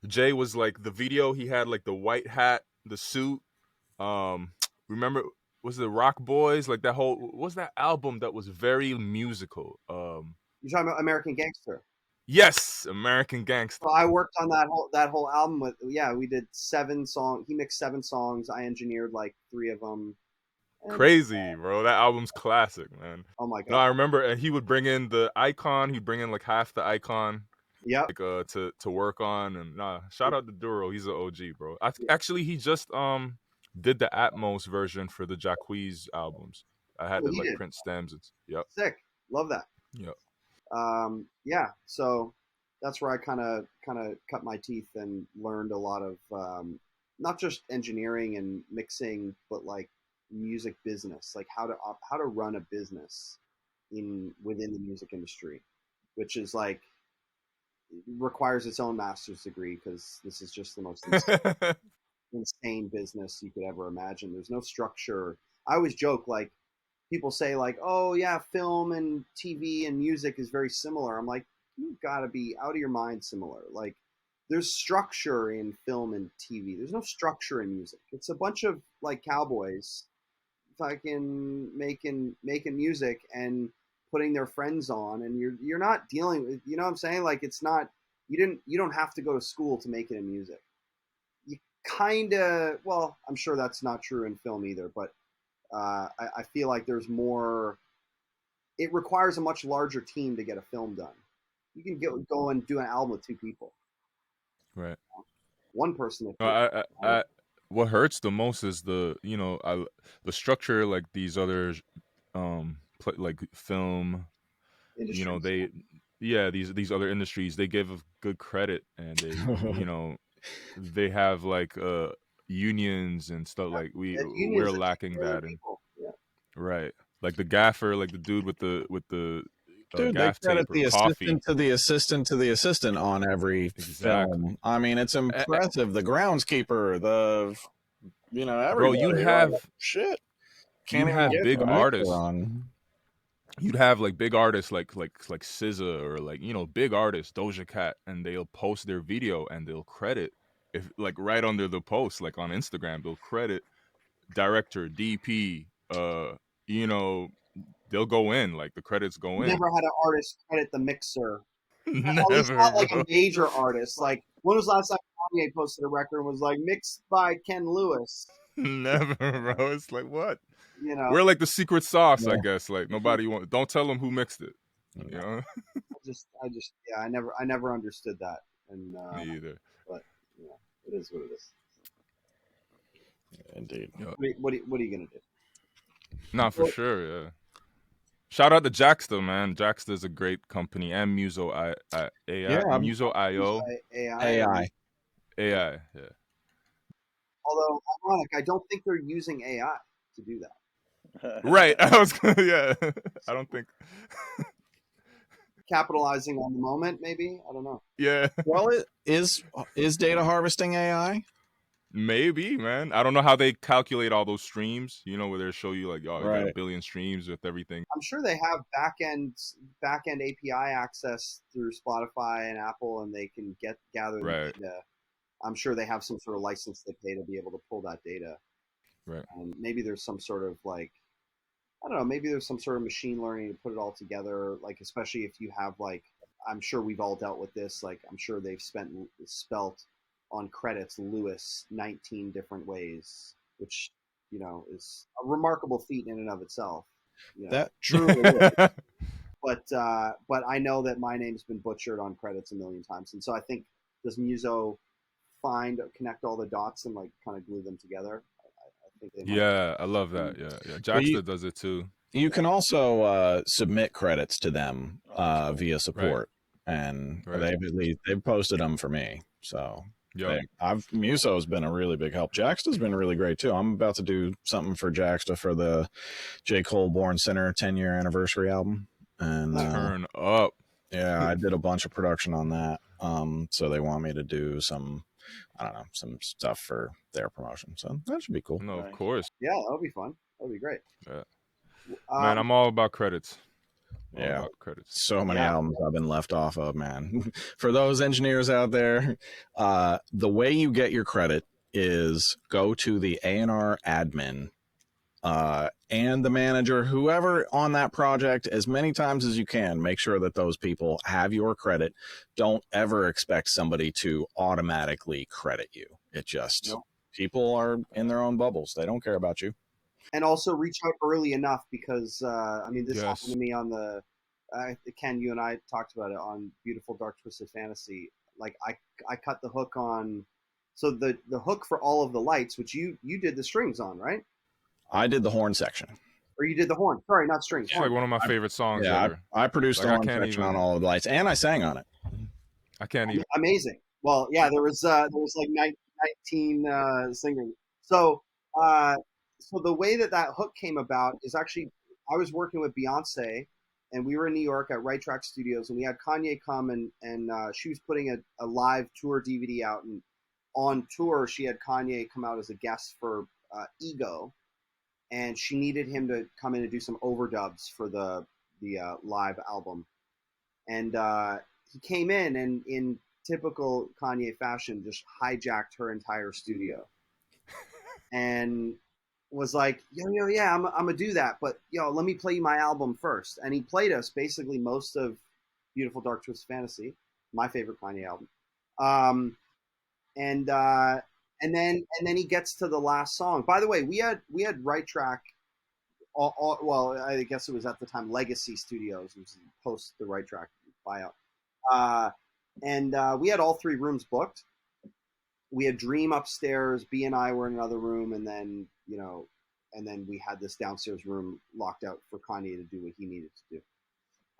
Jay was like the video. He had like the white hat, the suit. Remember, was it Rock Boys? Like that whole, what was that album that was very musical?
You're talking about American Gangster.
Yes, American Gangster.
So I worked on that whole album with. Yeah, we did 7 songs. He mixed 7 songs. I engineered like 3 of them.
Crazy, bro. That album's classic, man.
Oh my god.
No, I remember, and he would bring in the icon. He'd bring in like half the icon.
Yep.
like to work on. And shout out to Duro, he's an OG, bro. Actually, he just did the Atmos version for the Jacquees albums. I had
Oh,
to
he
like
did.
print stems. Yep.
Sick. Love that.
Yep.
Yeah. So that's where I kind of cut my teeth and learned a lot of not just engineering and mixing, but like music business, like how to run a business within the music industry, which is like requires its own master's degree because this is just the most insane business you could ever imagine. There's no structure. I always joke, like, people say like, oh yeah, film and TV and music is very similar. I'm like, you've got to be out of your mind similar. Like, there's structure in film and TV. There's no structure in music. It's a bunch of like cowboys fucking making music and putting their friends on, and you're not dealing with, you know what I'm saying? Like, it's not, you don't have to go to school to make it in music. You kind of, well, I'm sure that's not true in film either, but I feel like there's more. It requires a much larger team to get a film done. You can go and do an album with two people.
Right.
One person.
What hurts the most is the structure, like these other like film.
Industries.
These other industries, they give good credit, and they they have like unions and stuff. Like we're lacking that. And right, like the gaffer, like the dude with the
Dude, they
gaff
credit
tape or
the
coffee.
assistant to the assistant to the assistant on every film. I mean, it's impressive. The groundskeeper, everybody.
Bro, you'd have
shit.
You'd have big artists. You'd have like big artists like SZA or like big artists, Doja Cat, and they'll post their video and they'll credit, if like right under the post, like on Instagram, they'll credit director, DP, they'll go in, like the credits go in.
Never had an artist credit the mixer.
Never,
at least not like
bro.
a major artist. Like, when was the last time Kanye posted a record and was like mixed by Ken Lewis?
Never, bro. It's like, what?
We're
like the secret sauce, I guess. Like, nobody don't tell them who mixed it.
I never understood that. And
me either.
But it is what it is.
Indeed.
What are you gonna do?
Nah, for sure. Yeah. Shout out to Jaxta, man. Jaxta is a great company, and Muso Muso.io.
AI.
Yeah.
Although ironic, I don't think they're using AI to do that.
Right. I don't think.
Capitalizing on the moment, maybe. I don't know.
Yeah.
Well, it is data harvesting AI.
Maybe, man. I don't know how they calculate all those streams, where they show you like, you got a billion streams with everything.
I'm sure they have back-end API access through Spotify and Apple, and they can gather the data. I'm sure they have some sort of license they pay to be able to pull that data.
Right.
Maybe there's some sort of like, I don't know, maybe there's some sort of machine learning to put it all together, like, especially if you have like, I'm sure we've all dealt with this, like, I'm sure they've spelt on credits Lewis 19 different ways, which is a remarkable feat in and of itself.
That
truly but I know that my name's been butchered on credits a million times, and so I think, does Muso connect all the dots and like kind of glue them together? I think they might.
I love that. Yeah. Jaxta does it too.
You can also submit credits to them via support, and they've posted them for me. So Muso's been a really big help. Jaxta's been really great too. I'm about to do something for Jaxta for the J. Cole Born Sinner 10-year anniversary album, and
turn up.
Yeah, I did a bunch of production on that. So they want me to do some stuff for their promotion. So that should be cool.
No, of course.
Yeah, that'll be fun. That'll be great.
Yeah. Man, I'm all about credits.
Credits. So many albums I've been left off of, man. For those engineers out there, the way you get your credit is go to the A&R admin and the manager, whoever on that project, as many times as you can. Make sure that those people have your credit. Don't ever expect somebody to automatically credit you. It just, people are in their own bubbles. They don't care about you.
And also reach out early enough, because this happened to me on the Ken, you and I talked about it on Beautiful Dark Twisted Fantasy. Like I cut the hook on, so the hook for All of the Lights, which you did the strings on, right?
I did the horn section.
Or you did the horn? Sorry, not strings.
It's like one of my favorite songs ever.
I produced the horn section on All of the Lights, and I sang on it.
I can't even.
Amazing. Well, yeah, there was like 19 singers. So the way that hook came about is actually I was working with Beyoncé, and we were in New York at Right Track Studios, and we had Kanye come and she was putting a live tour DVD out, and on tour she had Kanye come out as a guest for Ego, and she needed him to come in and do some overdubs for the live album, and he came in and in typical Kanye fashion just hijacked her entire studio and was like, yo, yeah, I'm gonna do that, but let me play you my album first. And he played us basically most of Beautiful Dark Twisted Fantasy, my favorite Kanye album. And then he gets to the last song. By the way, we had Right Track. Well, I guess it was at the time Legacy Studios, which was post the Right Track buyout. And we had all 3 rooms booked. We had Dream upstairs, B and I were in another room, and then we had this downstairs room locked out for Kanye to do what he needed to do.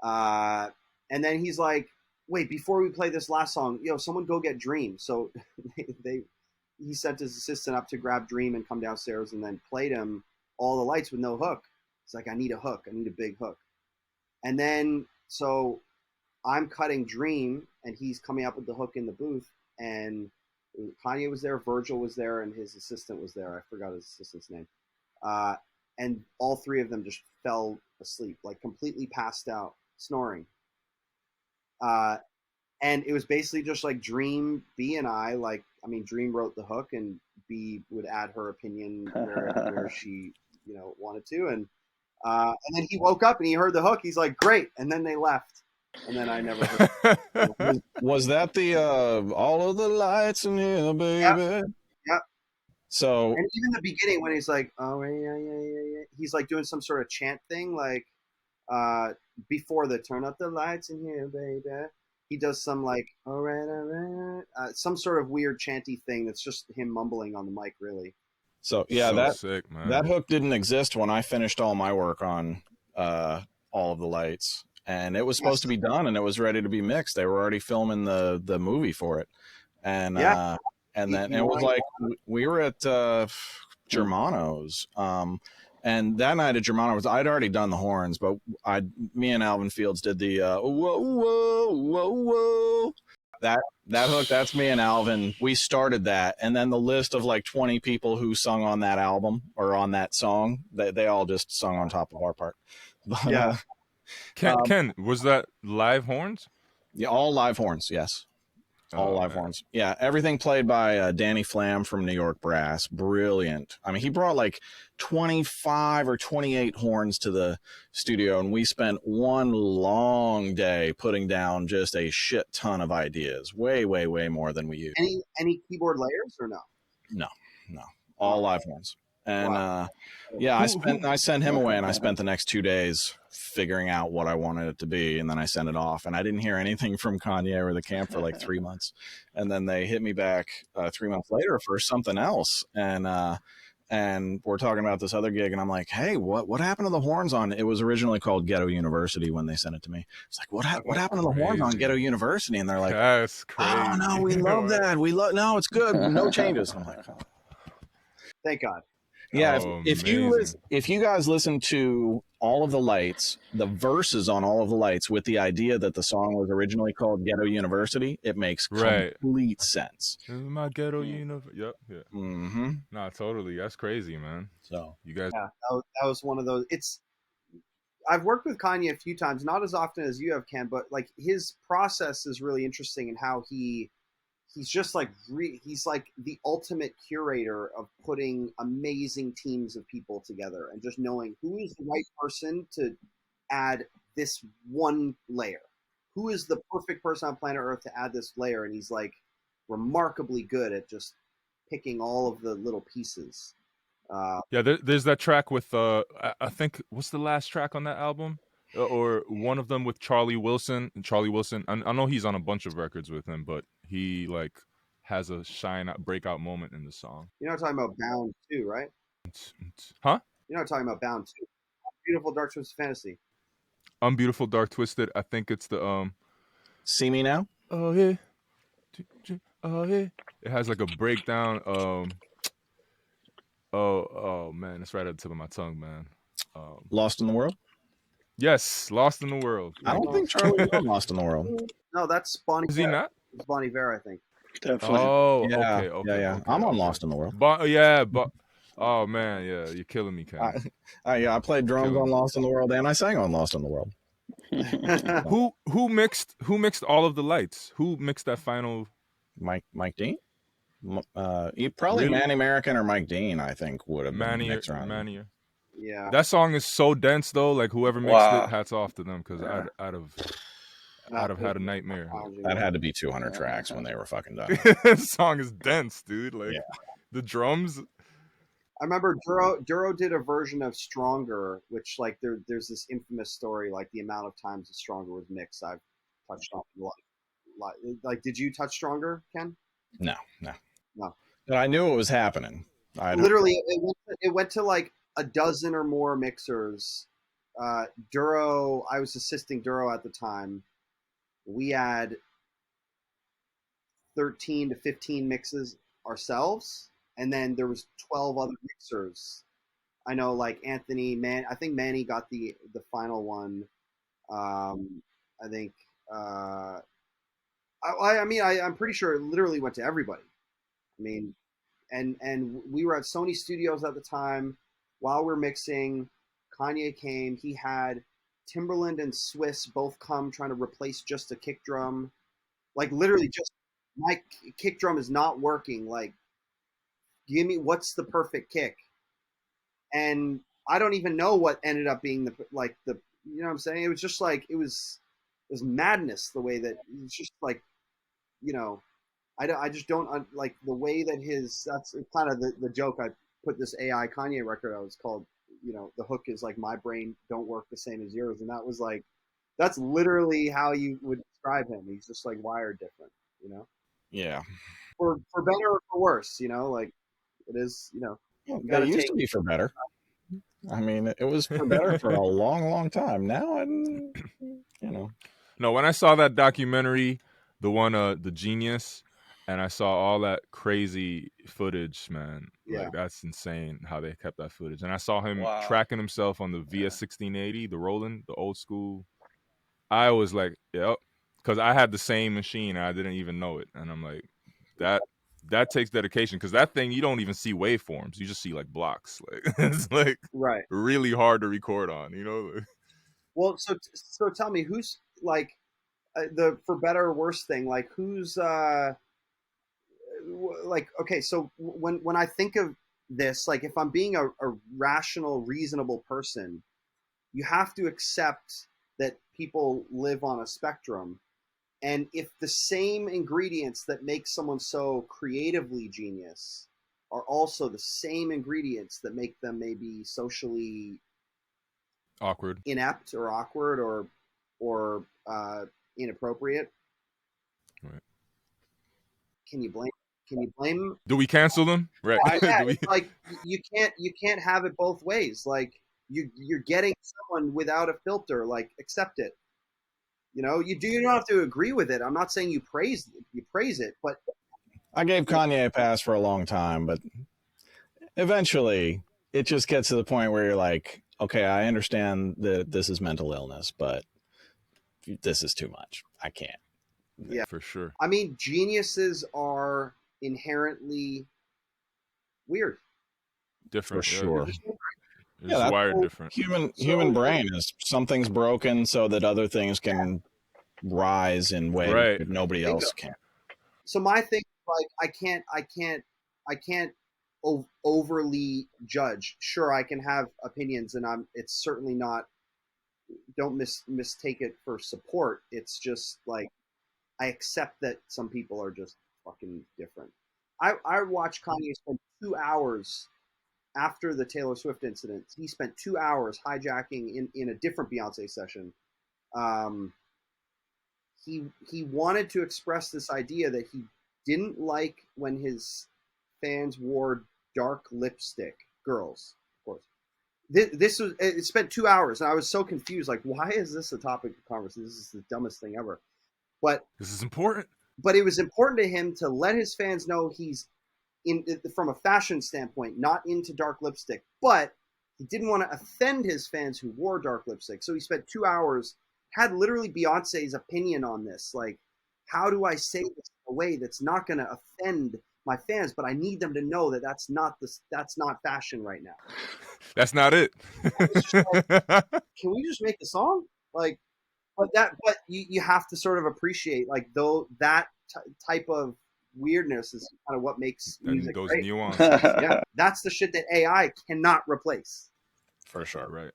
And then he's like, wait, before we play this last song, someone go get Dream. So he sent his assistant up to grab Dream and come downstairs, and then played him All the Lights with no hook. He's like, I need a hook. I need a big hook. And then, so I'm cutting Dream, and he's coming up with the hook in the booth, and Kanye was there, Virgil was there, and his assistant was there. I forgot his assistant's name. And all 3 of them just fell asleep, like completely passed out, snoring. And it was basically just like Dream, B, and I, Dream wrote the hook, and B would add her opinion where she, wanted to. And then he woke up and he heard the hook. He's like, great. And then they left. And then I never heard.
Was that the All of the Lights in here, baby?
Yep.
So,
and even the beginning when he's like, oh yeah, he's like doing some sort of chant thing, like before the turn up the lights in here, baby. He does some like all right, some sort of weird chanty thing that's just him mumbling on the mic, really.
So yeah,
so sick, man.
That hook didn't exist when I finished all my work on All of the Lights. And it was supposed to be done, and it was ready to be mixed. They were already filming the movie for it, and then it was like we were at Germano's, and that night at Germano's, I'd already done the horns, but me and Alvin Fields did the whoa whoa whoa whoa. That hook, that's me and Alvin. We started that, and then the list of like 20 people who sung on that album or on that song, they all just sung on top of our part. But,
yeah.
Ken, was that live horns?
Yeah, all live horns. Yes, all live horns. Yeah, everything played by Danny Flam from New York Brass. Brilliant. I mean, he brought like 25 or 28 horns to the studio, and we spent one long day putting down just a shit ton of ideas. Way, way, way more than we used.
Any keyboard layers or no?
No. All live horns. And I sent him away, and I spent the next 2 days figuring out what I wanted it to be, and then I sent it off, and I didn't hear anything from Kanye or the camp for like 3 months, and then they hit me back 3 months later for something else, and we're talking about this other gig, and I'm like, hey, what happened to the horns on? It was originally called Ghetto University when they sent it to me. It's like, what happened to the horns on Ghetto University? And they're like,
that's crazy.
Oh no, we love that. No, it's good. No changes. I'm like, oh.
Thank God.
Yeah, if you guys listen to All of the Lights, the verses on All of the Lights with the idea that the song was originally called Ghetto University, it makes complete sense.
My Ghetto University. Yep. Yeah.
Mm-hmm.
Nah, totally. That's crazy, man.
So
you guys.
Yeah, that was one of those. I've worked with Kanye a few times, not as often as you have, Ken, but like his process is really interesting in how he's just like he's like the ultimate curator of putting amazing teams of people together and just knowing who is the right person to add this one layer. Who is the perfect person on planet Earth to add this layer? And he's like remarkably good at just picking all of the little pieces.
There's that track with I think what's the last track on that album? or one of them with Charlie Wilson. And Charlie Wilson, I know he's on a bunch of records with him, but he like has a breakout moment in the song.
You're not talking about Bound too, right?
Huh?
You're not talking about Bound too. Beautiful Dark Twisted Fantasy.
Unbeautiful Dark Twisted. I think it's the
See Me Now?
Oh yeah. Oh yeah. It has like a breakdown. Oh man, it's right at the tip of my tongue, man.
Lost in the World?
Yes, Lost in the World.
I don't think Charlie was on Lost in the World.
No, that's Bonnie.
Is he not?
It's Bonnie Iver, I think.
Definitely.
Oh,
Yeah,
okay.
yeah.
Okay,
I'm on
okay.
Lost in the World.
But oh man, yeah, you're killing me, Ken.
I played drums
Killing
on
me.
Lost in the World, and I sang on Lost in the World.
Who mixed all of the lights? Who mixed that final?
Mike Dean? Probably
Really?
Manny American or Mike Dean, I think, would have been
Manny.
mixed around.
Manny.
Yeah.
That song is so dense though. Like whoever mixed
Wow.
it, hats off to them because I'd have had a nightmare.
That had to be 200 tracks when they were fucking done.
This song is dense, dude. Like the drums.
I remember Duro did a version of Stronger, which like there's this infamous story, like the amount of times that Stronger was mixed. I've touched on a lot. Like, did you touch Stronger, Ken?
No.
No.
But I knew it was happening.
Literally, it went to like a dozen or more mixers. Duro, I was assisting Duro at the time. We had 13 to 15 mixes ourselves, and then there was 12 other mixers. I know, like Anthony, I think Manny got the final one. I think. I'm pretty sure it literally went to everybody. I mean, and we were at Sony Studios at the time. While we're mixing, Kanye came. He had Timberland and Swiss both come trying to replace just a kick drum. Like literally just my kick drum is not working. Like, give me what's the perfect kick? And I don't even know what ended up being the you know what I'm saying? It was just like it was madness the way that it's just like, you know, I just don't like the way that that's kind of the joke. I put this AI Kanye record out. It's called, you know, the hook is like my brain don't work the same as yours. And that was like, that's literally how you would describe him. He's just like wired different, you know?
Yeah.
For better or for worse, you know, like it is, you know.
It used to be for better. I mean, it was for better for a long, long time. Now, you know.
No, when I saw that documentary, the one, The Genius, and I saw all that crazy footage, man.
Yeah.
Like, that's insane how they kept that footage. And I saw him
Wow.
tracking himself on the VS 1680, the Roland, the old school. I was like, yep. Because I had the same machine and I didn't even know it. And I'm like, that takes dedication. Because that thing, you don't even see waveforms. You just see, like, blocks. Like, it's, like,
right,
really hard to record on, you know?
Well, so tell me, who's, like, the for better or worse thing, like, who's, like, okay, so when I think of this, like, if I'm being a rational, reasonable person, you have to accept that people live on a spectrum. And if the same ingredients that make someone so creatively genius are also the same ingredients that make them maybe socially
Awkward.
inept or awkward or inappropriate,
Right.
Can you blame them?
Do we cancel them? Right.
Yeah,
Do we...
like you can't have it both ways. Like you're getting someone without a filter. Like, accept it. You know, you don't have to agree with it. I'm not saying you praise it, but
I gave Kanye a pass for a long time, but eventually it just gets to the point where you're like, okay, I understand that this is mental illness, but this is too much. I can't.
Yeah,
for sure.
I mean, geniuses are inherently weird.
Different.
For sure.
It's wired different.
Human brain is something's broken so that other things can rise in ways that nobody else can.
So my thing, like, I can't overly judge. Sure, I can have opinions, and it's certainly not. Don't mistake it for support. It's just like I accept that some people are just fucking different. I watched Kanye spend 2 hours after the Taylor Swift incident, he spent 2 hours hijacking in a different Beyonce session. He wanted to express this idea that he didn't like when his fans wore dark lipstick, girls, of course. It spent 2 hours, and I was so confused. Like, why is this a topic of conversation? This is the dumbest thing ever. But
this is important.
But it was important to him to let his fans know he's from a fashion standpoint, not into dark lipstick. But he didn't want to offend his fans who wore dark lipstick. So he spent 2 hours, had literally Beyonce's opinion on this. Like, how do I say this in a way that's not going to offend my fans, but I need them to know that that's not fashion right now.
That's not it.
Can we just make the song? Like, but you have to sort of appreciate, like, though that type of weirdness is kind of what makes music
those
great.
nuances.
Yeah, that's the shit that AI cannot replace.
For sure.
Right.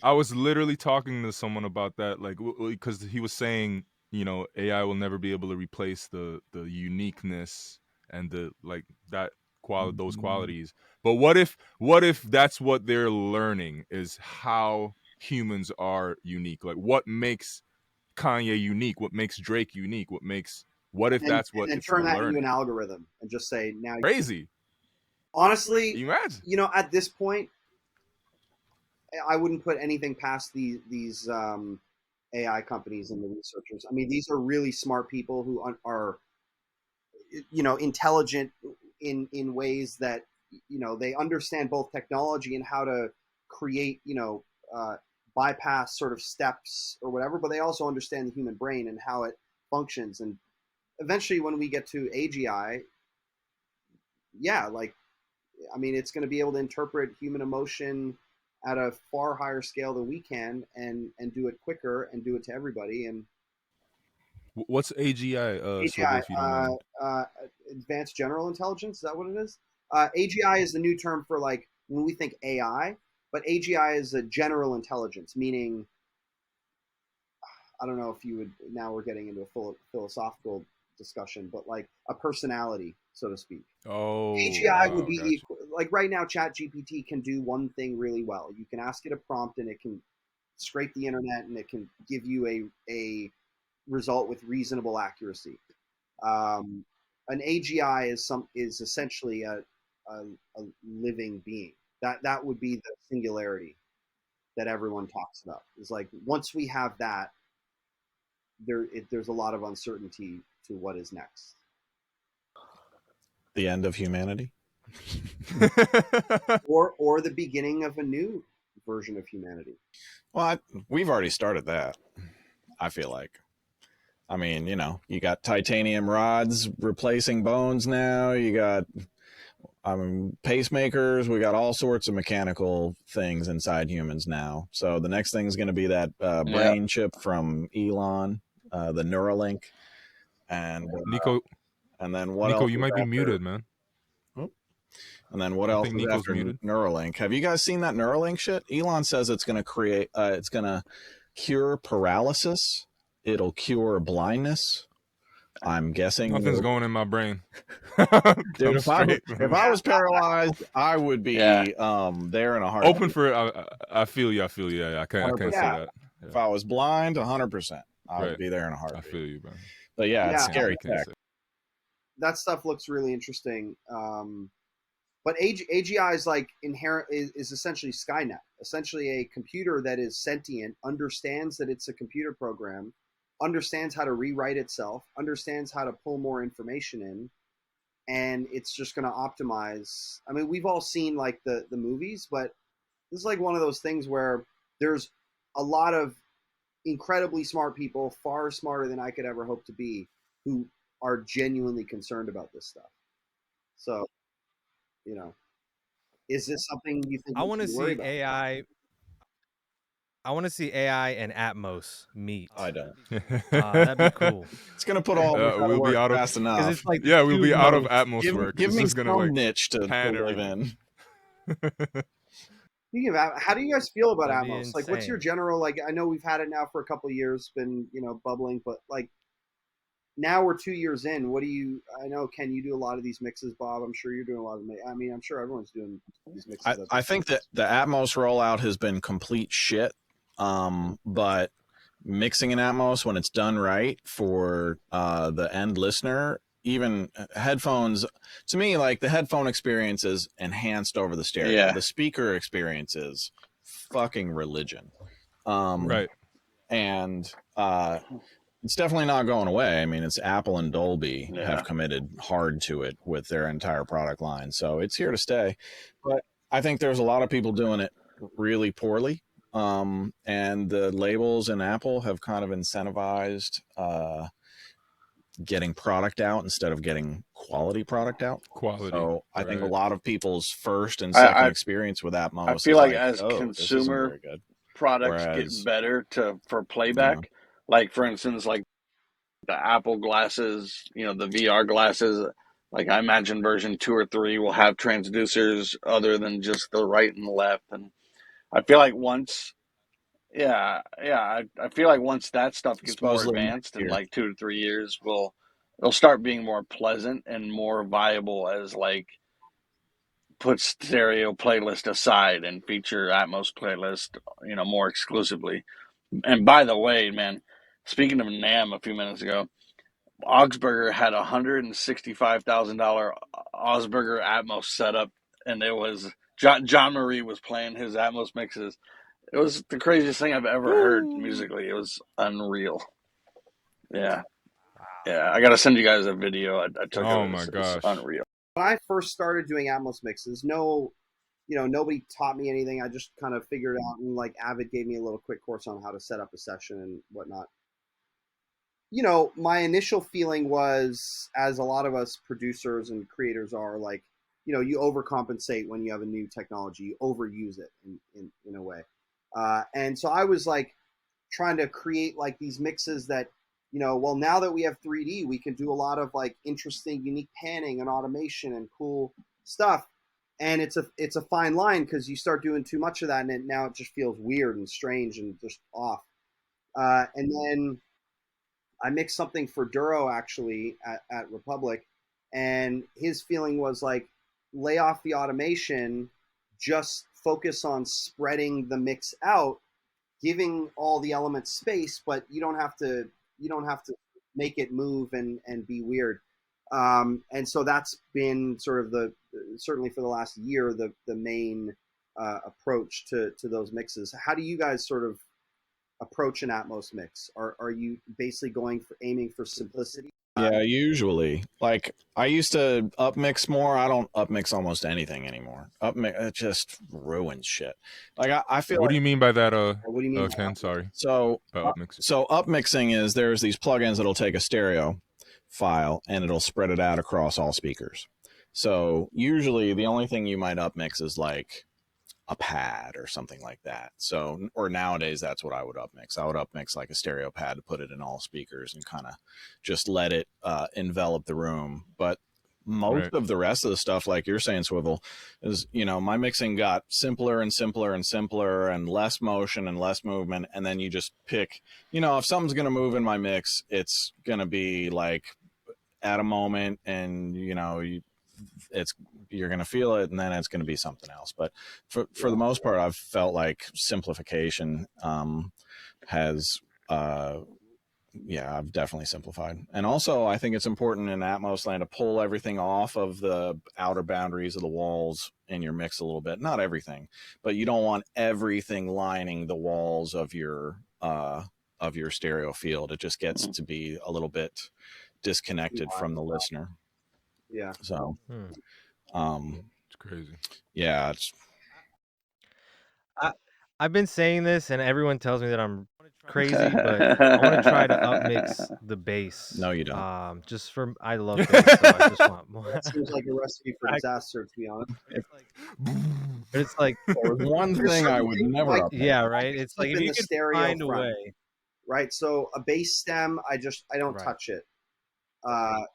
I was literally talking to someone about that, like, because he was saying, you know, AI will never be able to replace the uniqueness and the, like, that those qualities. But what if that's what they're learning, is how humans are unique? Like, what makes Kanye unique? What makes Drake unique? What if that's what it's
turn that
learning?
into an algorithm and just say, now
crazy.
Honestly,
you imagine?
You know, at this point, I wouldn't put anything past these AI companies and the researchers. I mean, these are really smart people who are, you know, intelligent in ways that, you know, they understand both technology and how to create, you know, bypass sort of steps or whatever, but they also understand the human brain and how it functions. And eventually when we get to AGI, yeah, like, I mean, it's going to be able to interpret human emotion at a far higher scale than we can, and do it quicker and do it to everybody. And
what's AGI?
AGI,
if you don't mind.
Advanced General Intelligence. Is that what it is? AGI is the new term for, like, when we think AI, but AGI is a general intelligence, meaning, I don't know if you would, now we're getting into a full philosophical discussion, but like a personality, so to speak.
Oh,
AGI would be like, right now, ChatGPT can do one thing really well. You can ask it a prompt and it can scrape the internet and it can give you a result with reasonable accuracy. An AGI is essentially a living being. That would be the singularity that everyone talks about. Is like, once we have that, there's a lot of uncertainty to what is next.
The end of humanity?
or the beginning of a new version of humanity.
Well, we've already started that, I feel like. I mean, you know, you got titanium rods replacing bones now. You got pacemakers. We got all sorts of mechanical things inside humans now. So the next thing is going to be that brain chip from Elon, the Neuralink. And
Nico,
and then what
Nico,
else?
you might be muted, man.
And then what else is
Nico's
after
muted.
Neuralink? Have you guys seen that Neuralink shit? Elon says it's going to it's going to cure paralysis. It'll cure blindness. I'm guessing
nothing's going in my brain.
Dude, if I was paralyzed, I would be there in a heartbeat.
Open for it. I feel you. Yeah, I can't say that. Yeah.
If I was blind, 100%, I would be there in a heartbeat.
I feel you, bro.
But yeah, it's scary.
That stuff looks really interesting. But AGI is like is essentially Skynet, essentially a computer that is sentient, understands that it's a computer program, understands how to rewrite itself, understands how to pull more information in, and it's just going to optimize. I mean, we've all seen like the movies, but this is like one of those things where there's a lot of incredibly smart people, far smarter than I could ever hope to be, who are genuinely concerned about this stuff. So, you know, is this something you think
I want to see AI? I want to see AI and Atmos meet.
I don't.
That'd be cool.
It's gonna put all
we'll be out of
fast enough.
It's like
we'll be out of Atmos work.
Give me some
like
niche to live in.
Speaking of, how do you guys feel about
That'd be
Atmos? Like, what's your
insane.
general, like, I know we've had it now for a couple of years, been, you know, bubbling, but like, now we're 2 years in. What do you? I know, Ken, you do a lot of these mixes, Bob. I'm sure you're doing a lot of. I mean, I'm sure everyone's doing these mixes.
I think that the Atmos rollout has been complete shit. But mixing in Atmos when it's done right for the end listener, even headphones, to me, like the headphone experience is enhanced over the stereo.
Yeah.
The speaker experience is fucking religion.
Right.
And it's definitely not going away. I mean, it's Apple and Dolby
Yeah.
have committed hard to it with their entire product line. So it's here to stay. But I think there's a lot of people doing it really poorly. And the labels and Apple have kind of incentivized getting product out instead of getting quality product out.
Quality.
So I think a
right.
lot of people's first and second experience with Atmos
I feel
is
like
like,
as
oh, this isn't
consumer
very good.
products
Whereas,
get better for playback, like for instance, like the Apple glasses, you know, the VR glasses, like I imagine version 2 or 3 will have transducers other than just the right and the left. And I feel like once, I feel like once that stuff gets more
supposedly
advanced in
next year.
like 2 to 3 years, it'll start being more pleasant and more viable as like put stereo playlist aside and feature Atmos playlist, you know, more exclusively. And by the way, man, speaking of NAMM a few minutes ago, Augsburger had $165,000 Augsburger Atmos setup, and it was John Marie was playing his Atmos mixes. It was the craziest thing I've ever heard musically. It was unreal. Yeah. Yeah, I got to send you guys a video I took
Oh
of it.
my
It's
gosh.
unreal.
When I first started doing Atmos mixes, nobody taught me anything. I just kind of figured it out, and like Avid gave me a little quick course on how to set up a session and whatnot. You know, my initial feeling was, as a lot of us producers and creators are, like, you know, you overcompensate when you have a new technology, you overuse it in a way. And so I was like trying to create like these mixes that, you know, well, now that we have 3D, we can do a lot of like interesting, unique panning and automation and cool stuff. And it's a fine line, because you start doing too much of that, and now it just feels weird and strange and just off. And then I mixed something for Duro actually at Republic, and his feeling was like, lay off the automation, just focus on spreading the mix out, giving all the elements space, but you don't have to make it move and be weird. And so that's been sort of certainly for the last year, the main approach to those mixes. How do you guys sort of approach an Atmos mix? Are you basically aiming for simplicity?
Yeah, usually. Like I used to upmix more. I don't upmix almost anything anymore. It just ruins shit. Like I feel.
What do you mean by that?
What do you mean?
Ken, sorry.
So
upmixing.
So upmixing is there's these plugins that'll take a stereo file and it'll spread it out across all speakers. So usually the only thing you might upmix is like a pad or something like that. So, or nowadays that's what I would upmix. I would upmix like a stereo pad to put it in all speakers and kind of just let it envelop the room. But most of the rest of the stuff, like you're saying, Swivel, is, you know, my mixing got simpler and simpler and simpler and less motion and less movement. And then you just pick, you know, if something's going to move in my mix, it's going to be like at a moment, and, you know, you're going to feel it, and then it's going to be something else. But for the most part, I've felt like simplification has I've definitely simplified. And also I think it's important in Atmos land to pull everything off of the outer boundaries of the walls in your mix a little bit. Not everything, but you don't want everything lining the walls of your stereo field. It just gets to be a little bit disconnected from the listener.
Yeah.
So
It's crazy.
Yeah, it's
I've been saying this, and everyone tells me that I'm crazy, but I want to try to upmix the bass.
No, you don't.
I love bass, so I just want more.
That seems like a recipe for disaster, to be honest.
But it's like
one thing I would never upmix.
Yeah, right. It's like if you could find a way.
Right. So a bass stem, I don't touch it.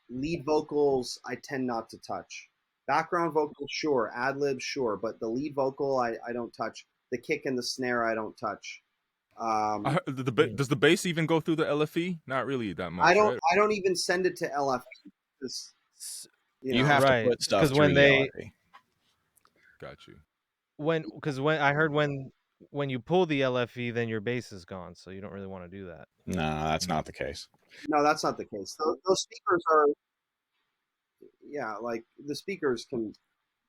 Lead vocals, I tend not to touch. Background vocals, sure. Ad libs, sure. But the lead vocal, I don't touch. The kick and the snare, I don't touch.
Does the bass even go through the LFE? Not really that much.
I don't.
Right?
I don't even send it to LFE.
You have to put stuff through
when
the
they
LFE.
Got you.
when I heard when you pull the LFE, then your bass is gone, so you don't really want to do that.
No, that's not the case.
No, that's not the case. Those speakers are, yeah, like the speakers can,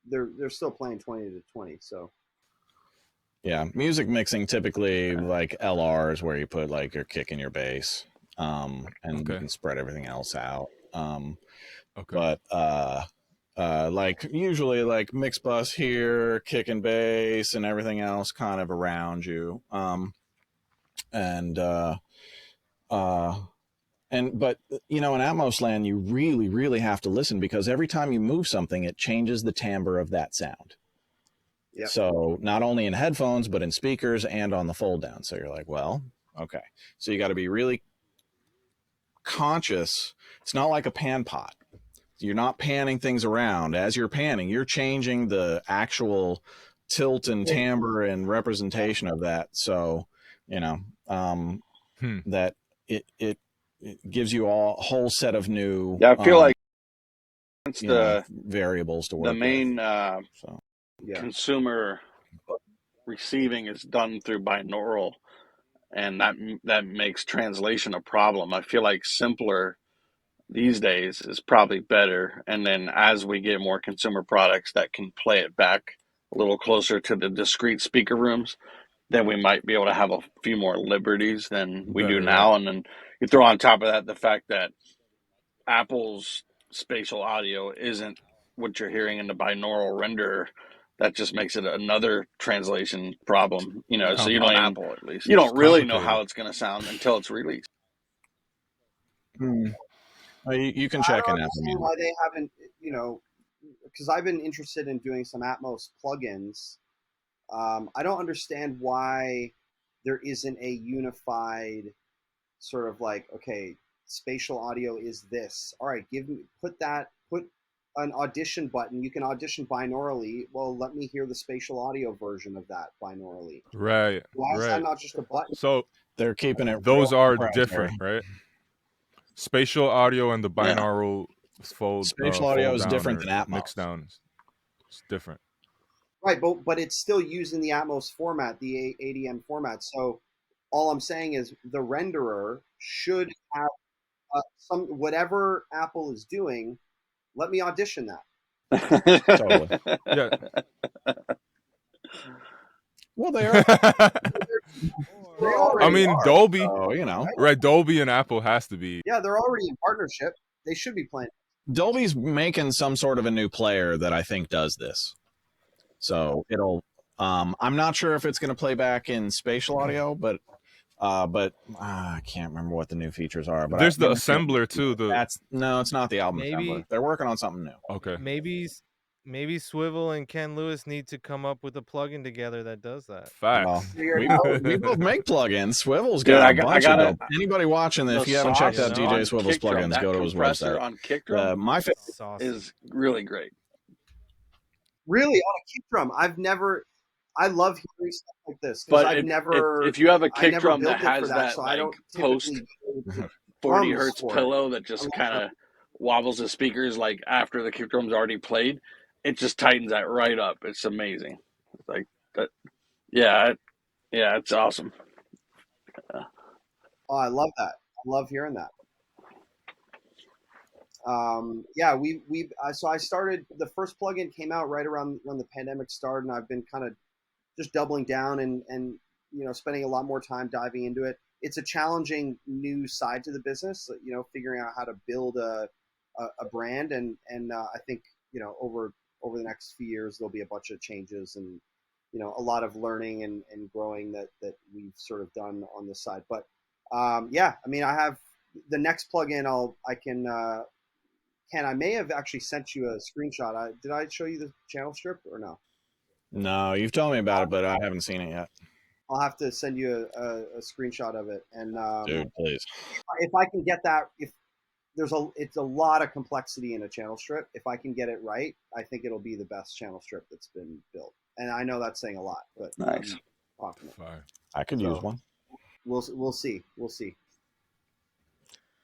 they're still playing 20 to 20. So
yeah, music mixing typically like LRs where you put like your kick and your bass, and you can spread everything else out. But like usually like mix bus here, kick and bass, and everything else kind of around you. But you know, in Atmos land, you really, really have to listen because every time you move something, it changes the timbre of that sound. Yep. So not only in headphones, but in speakers and on the fold down. So you're like, well, okay. So you got to be really conscious. It's not like a pan pot. You're not panning things around. As you're panning, you're changing the actual tilt and timbre and representation of that. So, you know, that it gives you a whole set of new.
Yeah, I feel like it's
variables to work.
The main
so.
Consumer receiving is done through binaural, and that makes translation a problem. I feel like simpler these days is probably better, and then as we get more consumer products that can play it back a little closer to the discrete speaker rooms, then we might be able to have a few more liberties than we do now. And then you throw on top of that the fact that Apple's spatial audio isn't what you're hearing in the binaural renderer. That just makes it another translation problem, you know. So you don't Apple, at least you don't really know how it's going to sound until it's released.
Well, you can check in Apple Music.
Why they haven't, you know, because I've been interested in doing some Atmos plugins. I don't understand why there isn't a unified sort of like, okay, spatial audio is this. All right, put an audition button. You can audition binaurally. Well, let me hear the spatial audio version of that binaurally.
Right.
Why is that not just a button?
So
they're keeping it.
Those are different, right? Spatial audio and the binaural fold.
Spatial audio is different than Atmos.
Mix down. It's different.
Right, but it's still using the Atmos format, the ADM format. So all I'm saying is the renderer should have whatever Apple is doing. Let me audition that.
Totally.
Yeah.
Well, they are.
I mean, Dolby.
So, you know,
right? Dolby and Apple has to be.
Yeah, they're already in partnership. They should be playing.
Dolby's making some sort of a new player that I think does this. So it'll. I'm not sure if it's going to play back in spatial audio, but I can't remember what the new features are. But
there's the assembler too.
It's not the album assembler. They're working on something new.
Okay. Maybe Swivel and Ken Lewis need to come up with a plugin together that does that.
Facts.
Well, we both make plugins. Swivel's got a bunch of them. Anybody watching this, if you haven't checked out DJ Swivel's plugins, go to his website.
On kick drum,
my favorite
is really great.
Really, on a kick drum, I love hearing stuff like this. But
if you have a kick drum that has that
so
like,
I don't
post 40 hertz pillow that just kind of wobbles the speakers like after the kick drum's already played, it just tightens that right up. It's amazing. It's like that. Yeah, it's awesome.
Oh, I love that. I love hearing that. So I started, the first plugin came out right around when the pandemic started, and I've been kind of just doubling down and you know, spending a lot more time diving into it. It's a challenging new side to the business, you know, figuring out how to build a brand, and I think, you know, over the next few years there'll be a bunch of changes and, you know, a lot of learning and growing that we've sort of done on this side. But I mean, I have the next plugin. I may have actually sent you a screenshot. Did I show you the channel strip or no?
No, you've told me about it, but I haven't seen it yet.
I'll have to send you a screenshot of it. And
dude, please.
If I can get that, it's a lot of complexity in a channel strip. If I can get it right, I think it'll be the best channel strip that's been built. And I know that's saying a lot, but
nice.
I could use one.
we'll see. We'll see.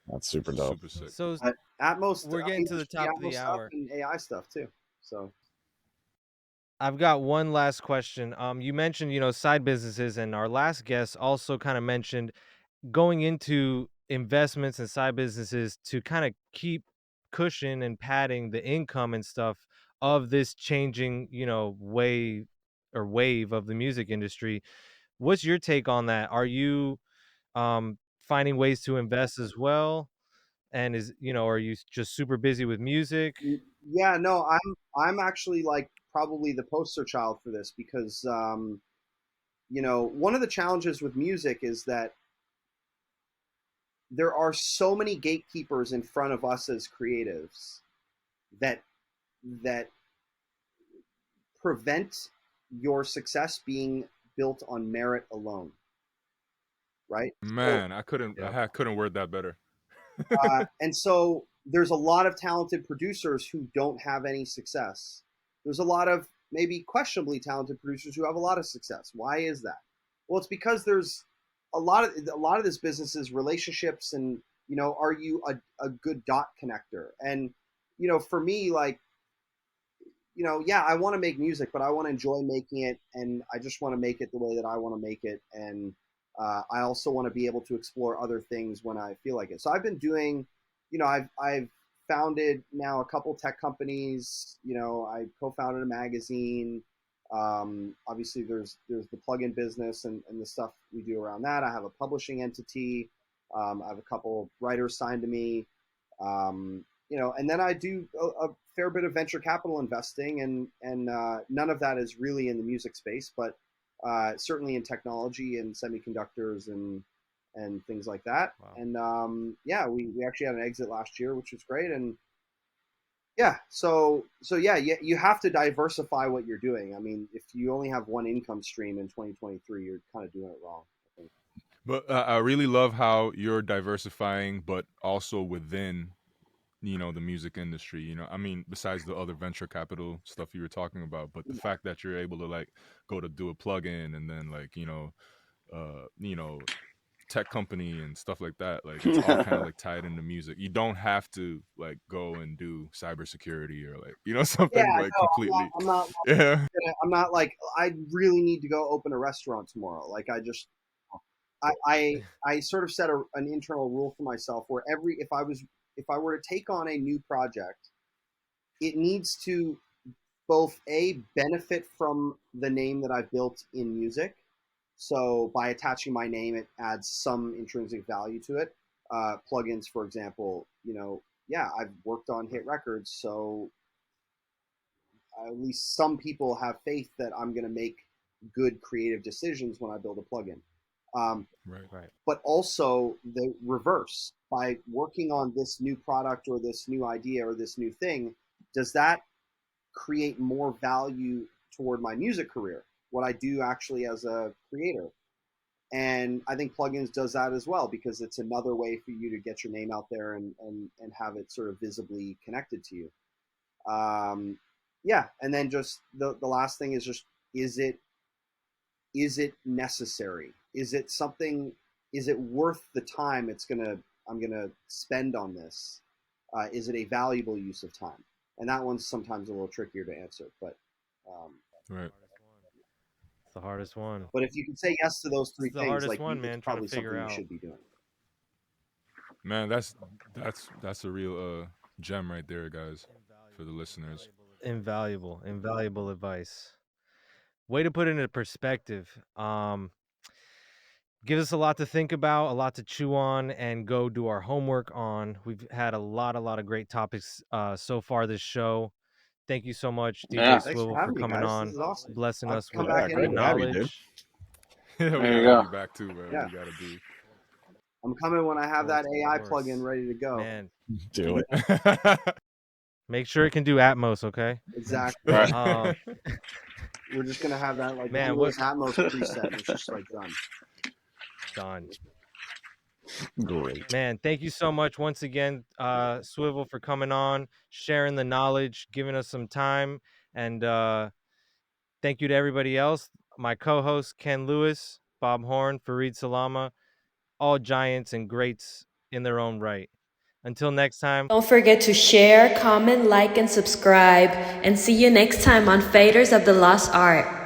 That's super dope.
Super sick.
So
But Atmos,
we're getting to the top of
Atmos
the
stuff
hour.
and AI stuff too. So
I've got one last question. You mentioned, side businesses, and our last guest also kind of mentioned going into investments and side businesses to kind of keep cushion and padding the income and stuff of this changing, wave of the music industry. What's your take on that? Are you finding ways to invest as well? And are you just super busy with music?
yeah, no, I'm actually like probably the poster child for this because one of the challenges with music is that there are so many gatekeepers in front of us as creatives that prevent your success being built on merit alone, right?
Man, I couldn't word that better.
And so there's a lot of talented producers who don't have any success. There's a lot of maybe questionably talented producers who have a lot of success. Why is that? Well, it's because there's a lot of this business is relationships and, are you a good dot connector? And, for me, like, yeah, I want to make music, but I want to enjoy making it. And I just want to make it the way that I want to make it. And I also want to be able to explore other things when I feel like it. So I've been doing, I've founded now a couple tech companies. I co-founded a magazine. Obviously, there's the plugin business and the stuff we do around that. I have a publishing entity. I have a couple writers signed to me. And then I do a fair bit of venture capital investing, and none of that is really in the music space, but certainly in technology and semiconductors and things like that. Wow. And we actually had an exit last year, which was great. And yeah, so yeah, you have to diversify what you're doing. I mean, if you only have one income stream in 2023, you're kind of doing it wrong, I think.
But I really love how you're diversifying, but also within the music industry. I mean, besides the other venture capital stuff you were talking about, but the fact that you're able to like go to do a plugin and then like tech company and stuff like that, like it's all kind of like tied into music. You don't have to like go and do cybersecurity or like something completely.
I'm not like I really need to go open a restaurant tomorrow. Like I sort of set an internal rule for myself where if I were to take on a new project, it needs to both benefit from the name that I've built in music. So by attaching my name, it adds some intrinsic value to it. Plugins, for example, I've worked on hit records, so at least some people have faith that I'm going to make good creative decisions when I build a plugin.
Right.
But also the reverse. By working on this new product or this new idea or this new thing, does that create more value toward my music career, what I do actually as a creator? And I think plugins does that as well, because it's another way for you to get your name out there and have it sort of visibly connected to you. And then just the last thing is just, is it necessary? Is it worth the time I'm gonna spend on this? Is it a valuable use of time? And that one's sometimes a little trickier to answer, but
right.
It's the hardest one.
But if you can say yes to those three things, like
it's
probably something you should be doing.
Man, that's a real gem right there, guys, for the listeners.
Invaluable advice. Way to put it into perspective. Gives us a lot to think about, a lot to chew on, and go do our homework on. We've had a lot of great topics so far this show. Thank you so much, DJ Swivel, for coming on,
this is awesome.
blessing us
come
with
back
great knowledge.
We
There
gotta
you go.
be back too, man.
Yeah.
We gotta be.
I'm coming when I have that AI
course.
plugin ready to go.
Man,
Do it.
make sure it can do Atmos, okay?
Exactly.
Right.
We're just gonna have that like
Man,
Atmos preset. It's just like
Done.
Great.
Man, thank you so much once again, Swivel, for coming on, sharing the knowledge, giving us some time, and thank you to everybody else. My co-host Ken Lewis, Bob Horn, Farid Salama. all giants and greats in their own right. Until next time.
Don't forget to share, comment, like, and subscribe. And see you next time on Faders of the Lost Art.